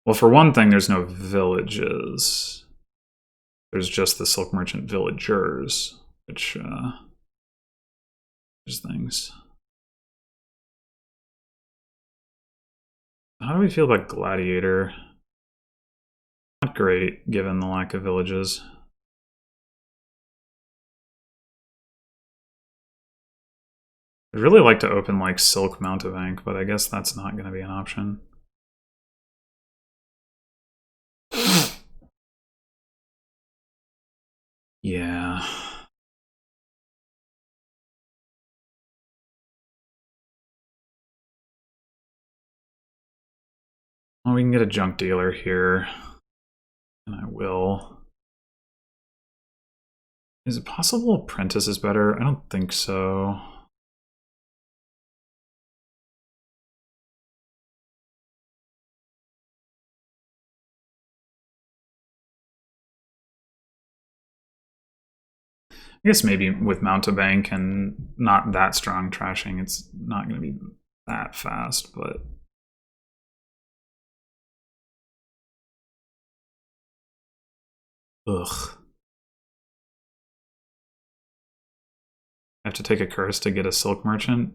Well, for one thing, there's no villages. There's just the Silk Merchant villagers, which there's things. How do we feel about Gladiator? Not great, given the lack of villages. I'd really like to open like Silk Mountebank, but I guess that's not going to be an option. Yeah. Well, we can get a junk dealer here. And I will. Is it possible Apprentice is better? I don't think so. I guess maybe with Mountebank and not that strong trashing, it's not going to be that fast, but... Ugh. I have to take a curse to get a Silk Merchant?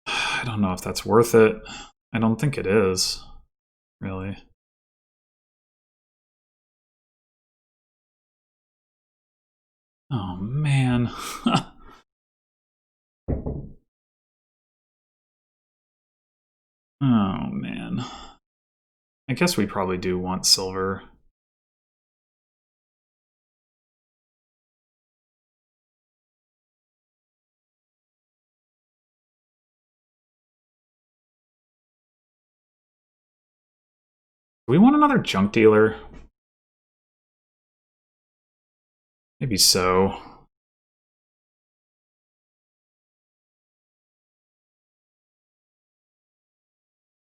I don't know if that's worth it. I don't think it is, really. Oh, man. Oh, man. I guess we probably do want silver. Do we want another junk dealer? Maybe so.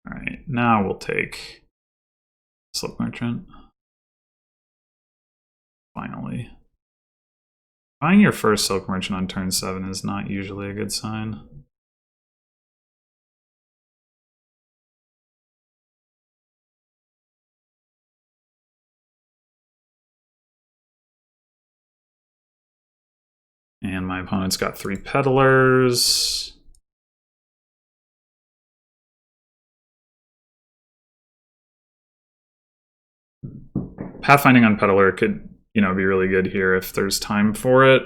Alright, now we'll take Silk Merchant. Finally. Buying your first Silk Merchant on turn 7 is not usually a good sign. And my opponent's got 3 Peddlers. Pathfinding on Peddler could, be really good here if there's time for it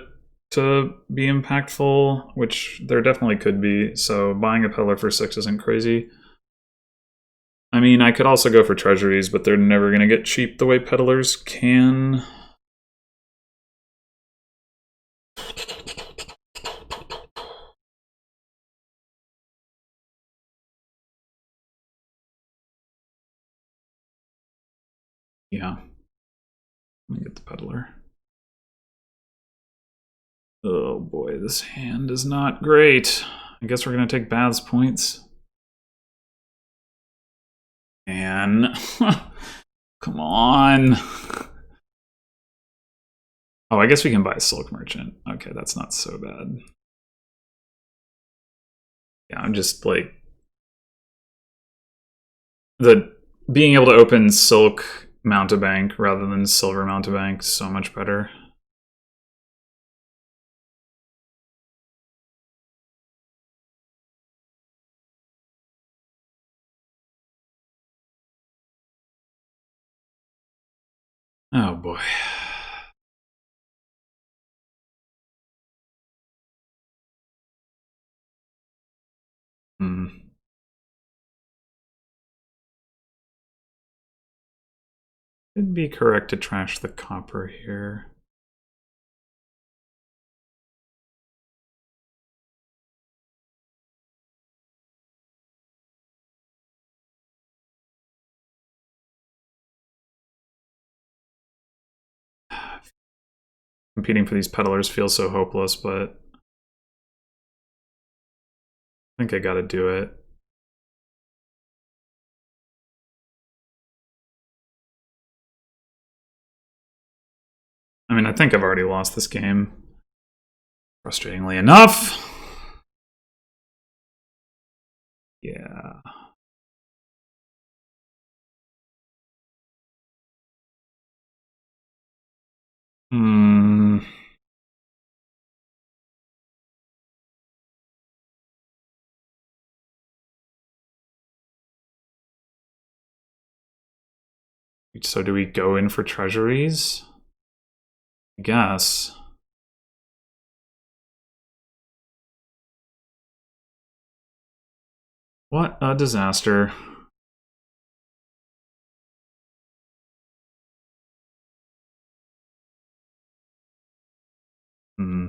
to be impactful, which there definitely could be. So buying a Peddler for 6 isn't crazy. I mean, I could also go for treasuries, but they're never going to get cheap the way Peddlers can. Yeah. Let me get the Peddler. Oh boy, this hand is not great. I guess we're gonna take Bath's points. And come on. Oh, I guess we can buy a Silk Merchant. Okay, that's not so bad. Yeah, I'm just like being able to open Silk Mountebank rather than Silver Mountebank so much better. Oh boy. Hmm. It'd be correct to trash the copper here. Competing for these peddlers feels so hopeless, but I think I gotta do it. I mean, I think I've already lost this game. Frustratingly enough. Yeah. Hmm. So do we go in for treasuries? I guess. What a disaster. Hmm.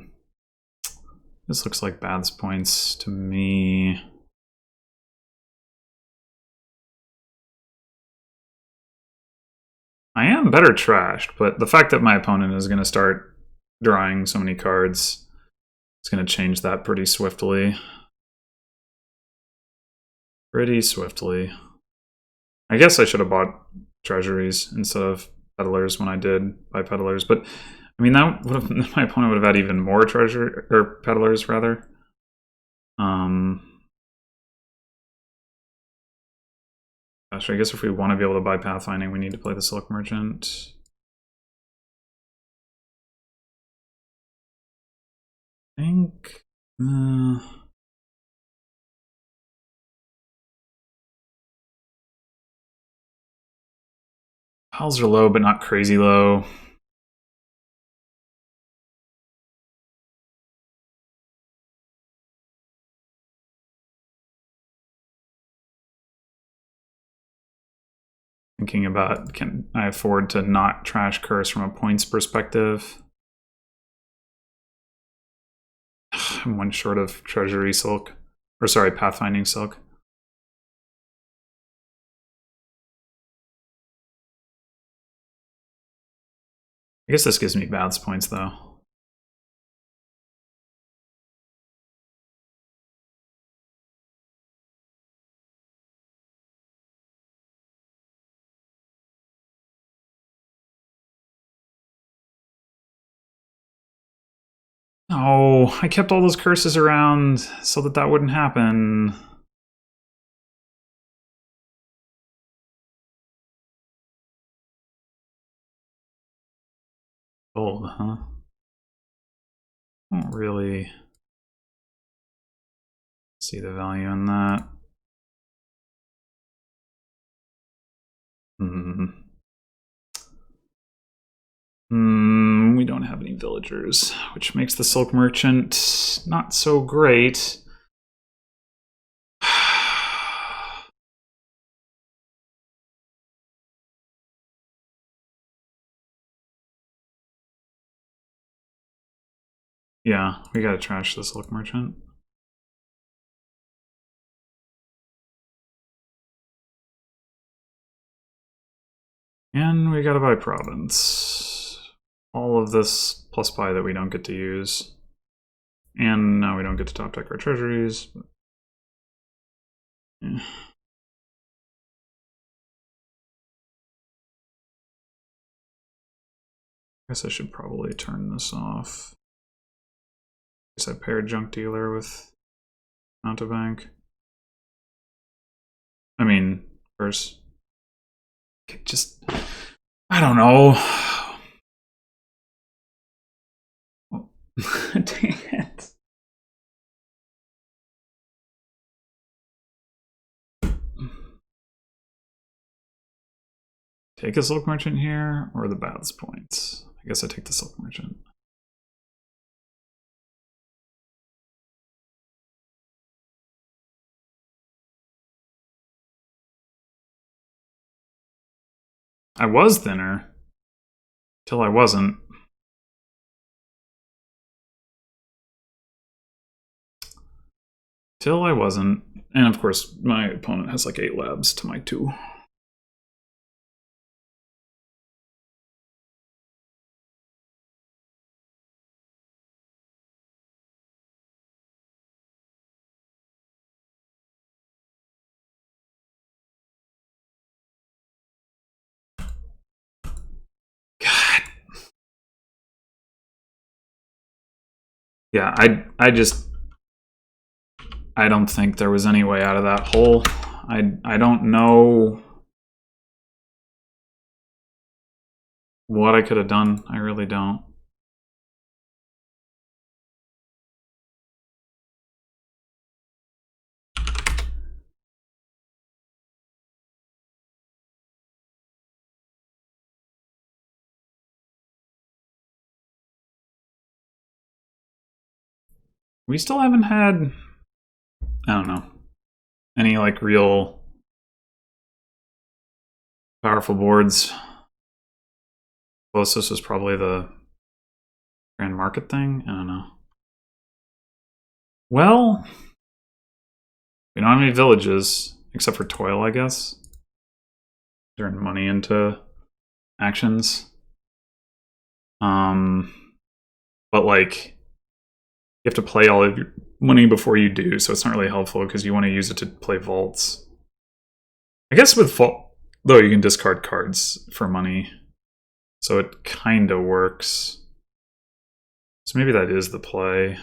This looks like Bath's points to me. I am better trashed, but the fact that my opponent is going to start drawing so many cards is going to change that pretty swiftly. Pretty swiftly. I guess I should have bought treasuries instead of peddlers when I did buy peddlers, but I mean that would have my opponent would have had even more treasure or peddlers rather. Gosh, I guess if we want to be able to buy pathfinding, we need to play the Silk Merchant. I think. Piles are low, but not crazy low. Thinking about, can I afford to not trash Curse from a points perspective? I'm one short of Treasury Silk. Or sorry, Pathfinding Silk. I guess this gives me Bath's points, though. Oh, I kept all those curses around so that that wouldn't happen. Gold, huh? I don't really see the value in that. We don't have any villagers, which makes the Silk Merchant not so great. Yeah, we gotta trash the Silk Merchant. And we gotta buy Province. All of this plus buy that we don't get to use. And now we don't get to top deck our treasuries. But, yeah. I guess I should probably turn this off. I guess I paired Junk Dealer with Mountebank. I mean, first. Just, I don't know. Dang it. Take a Silk Merchant here, or the Baths points? I guess I take the Silk Merchant. I was thinner. Till I wasn't. Till I wasn't. And of course, my opponent has like 8 labs to my 2. God. Yeah, I don't think there was any way out of that hole. I don't know what I could have done. I really don't. We still haven't had, I don't know, any like real powerful boards. Closest was probably the Grand Market thing. I don't know. Well, we don't have any villages except for Toil, I guess. Turn money into actions. But like, you have to play all of your money before you do, so it's not really helpful because you want to use it to play vaults. I guess with vault, though, you can discard cards for money, so it kind of works. So maybe that is the play.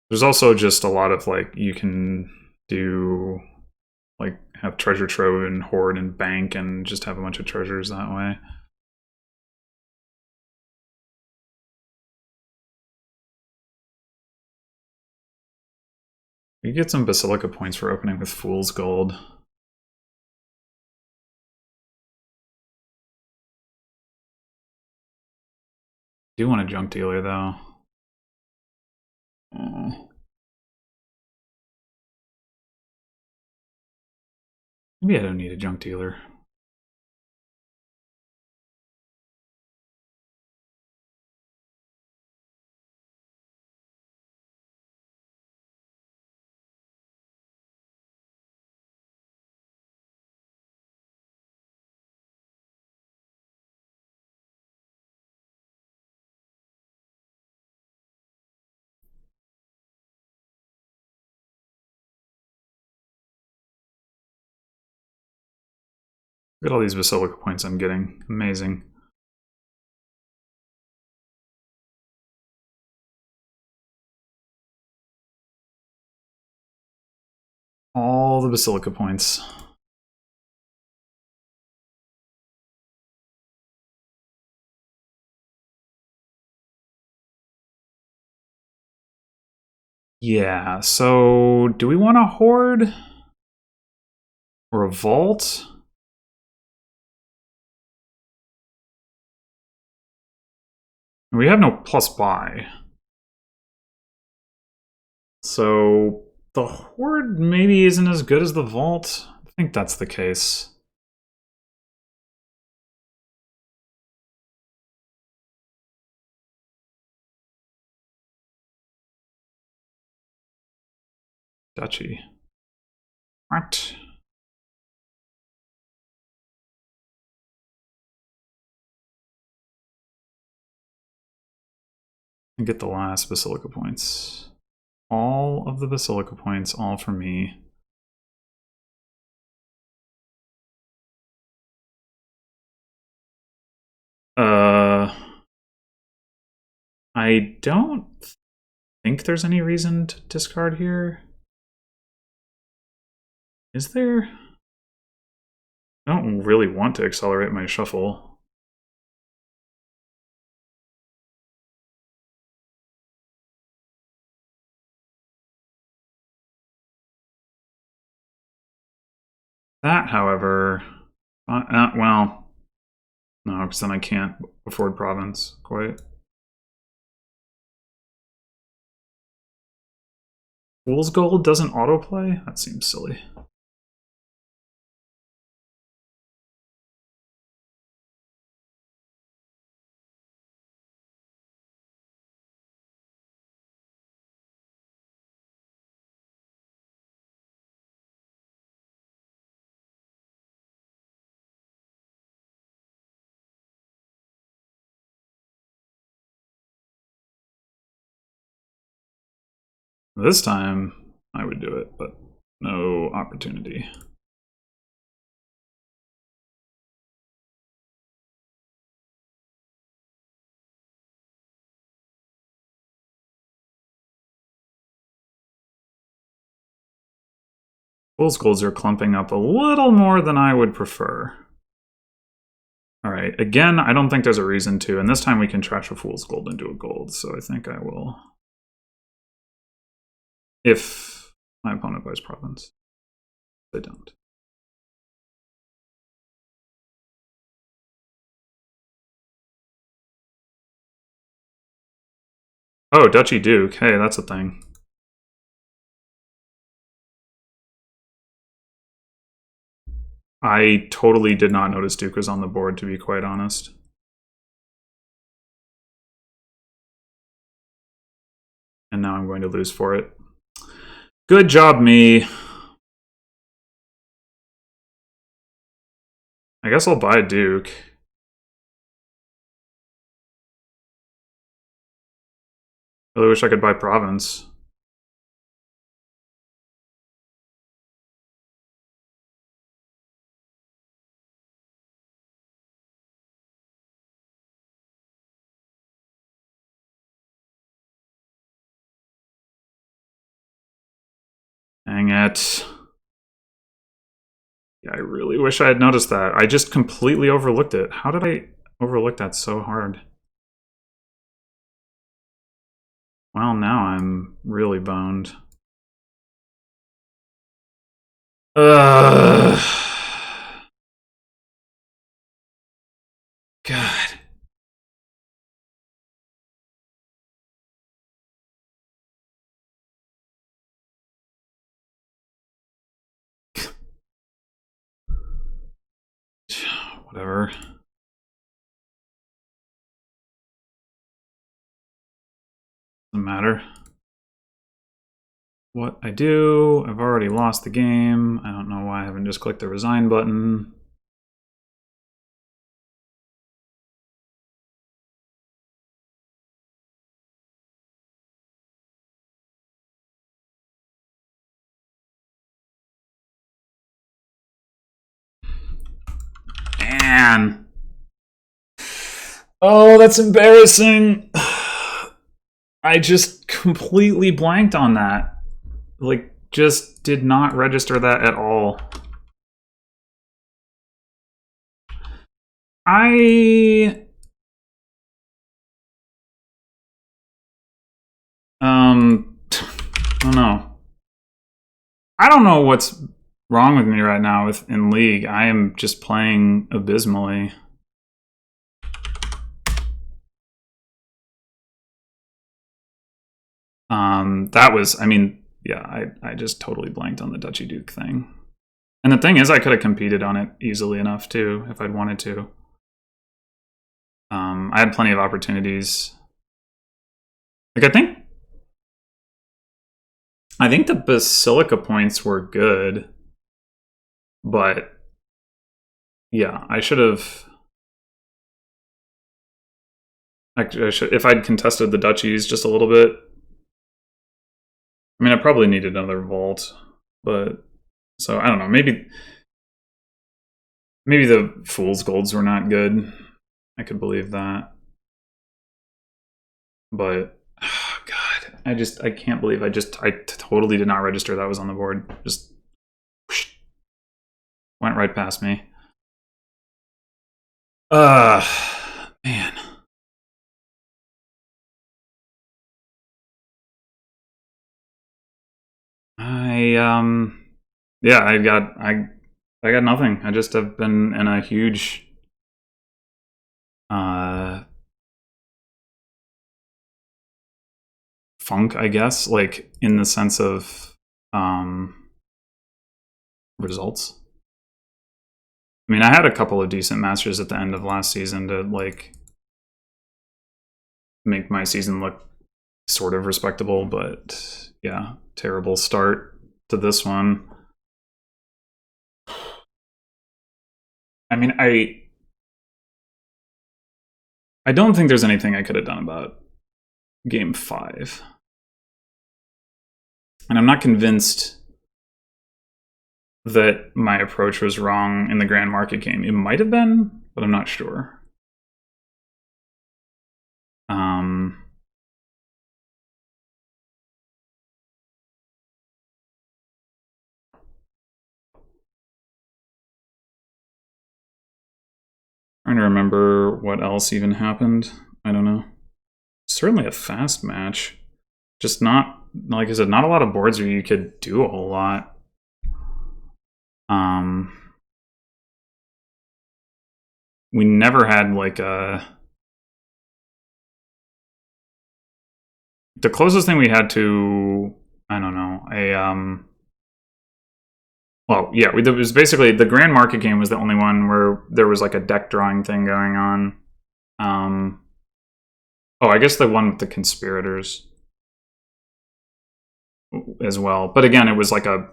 There's also just a lot of like, you can do like have treasure trove and hoard and bank and just have a bunch of treasures that way. You get some Basilica points for opening with Fool's Gold. Do want a Junk Dealer though. Oh. Maybe I don't need a Junk Dealer. Look at all these Basilica points I'm getting. Amazing. All the Basilica points. Yeah, so do we want a Hoard? Or a Vault? We have no plus buy. So the Hoard maybe isn't as good as the Vault. I think that's the case. Duchy. What? And get the last Basilica points. All of the Basilica points, all for me. I don't think there's any reason to discard here. Is there? I don't really want to accelerate my shuffle. That, however, well, no, because then I can't afford province quite. Fool's Gold doesn't autoplay? That seems silly. This time, I would do it, but no opportunity. Fool's Golds are clumping up a little more than I would prefer. All right, again, I don't think there's a reason to, and this time we can trash a Fool's Gold into a gold, so I think I will. If my opponent buys province. They don't. Oh, Duchy Duke. Hey, that's a thing. I totally did not notice Duke was on the board, to be quite honest. And now I'm going to lose for it. Good job, me. I guess I'll buy Duke. Really wish I could buy province. Dang it. Yeah, I really wish I had noticed that. I just completely overlooked it. How did I overlook that so hard? Well, now I'm really boned. Ugh. God. Whatever. Doesn't matter what I do. I've already lost the game. I don't know why I haven't just clicked the resign button. Man. Oh, that's embarrassing. I just completely blanked on that. Like, just did not register that at all. I don't know. I don't know what's wrong with me right now in League. I am just playing abysmally. That was, I mean, yeah, I just totally blanked on the Duchy Duke thing. And the thing is, I could have competed on it easily enough too, if I'd wanted to. I had plenty of opportunities. Like, I think the Basilica points were good, but yeah, I should have if I'd contested the duchies just a little bit. I mean, I probably need another vault, but so I don't know. Maybe the fool's golds were not good. I could believe that, but oh God, I can't believe I totally did not register that was on the board. Just whoosh, went right past me. Man. Yeah, I got nothing. I just have been in a huge funk, I guess, like in the sense of results. I mean, I had a couple of decent masters at the end of last season to like make my season look sort of respectable, but yeah, terrible start to this one. I mean, I don't think there's anything I could have done about game 5. And I'm not convinced that my approach was wrong in the Grand Market game. It might have been, but I'm not sure. Trying to remember what else even happened. I don't know. Certainly a fast match. Just not, like I said, not a lot of boards where you could do a whole lot. We never had like a... The closest thing we had to, I don't know, well, yeah, it was basically the Grand Market game was the only one where there was like a deck drawing thing going on. Oh, I guess the one with the conspirators as well. But again, it was like there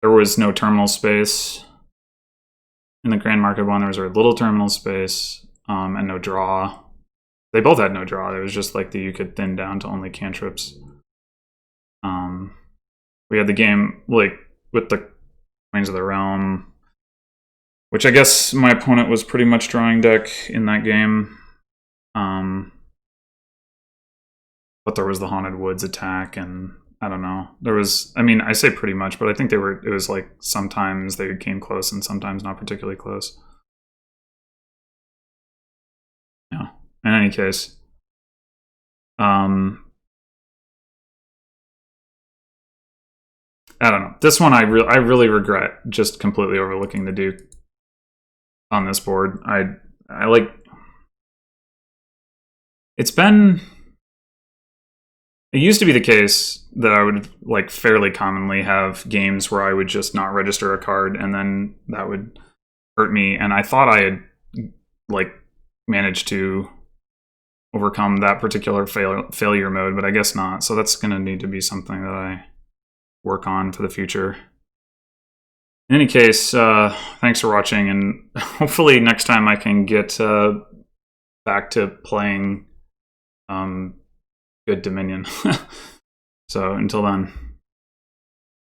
was no terminal space. In the Grand Market one, there was a little terminal space and no draw. They both had no draw. It was just like you could thin down to only cantrips. We had the game like with the Queens of the Realm, which I guess my opponent was pretty much drawing deck in that game. But there was the Haunted Woods attack, and I don't know. There was, I mean, I say pretty much, but I think it was like sometimes they came close and sometimes not particularly close. Yeah. In any case, I don't know. This one I really regret just completely overlooking the Duke on this board. I like... It used to be the case that I would like fairly commonly have games where I would just not register a card and then that would hurt me. And I thought I had like managed to overcome that particular failure mode, but I guess not. So that's going to need to be something that I work on for the future. In any case, thanks for watching, and hopefully next time I can get back to playing good Dominion. So until then.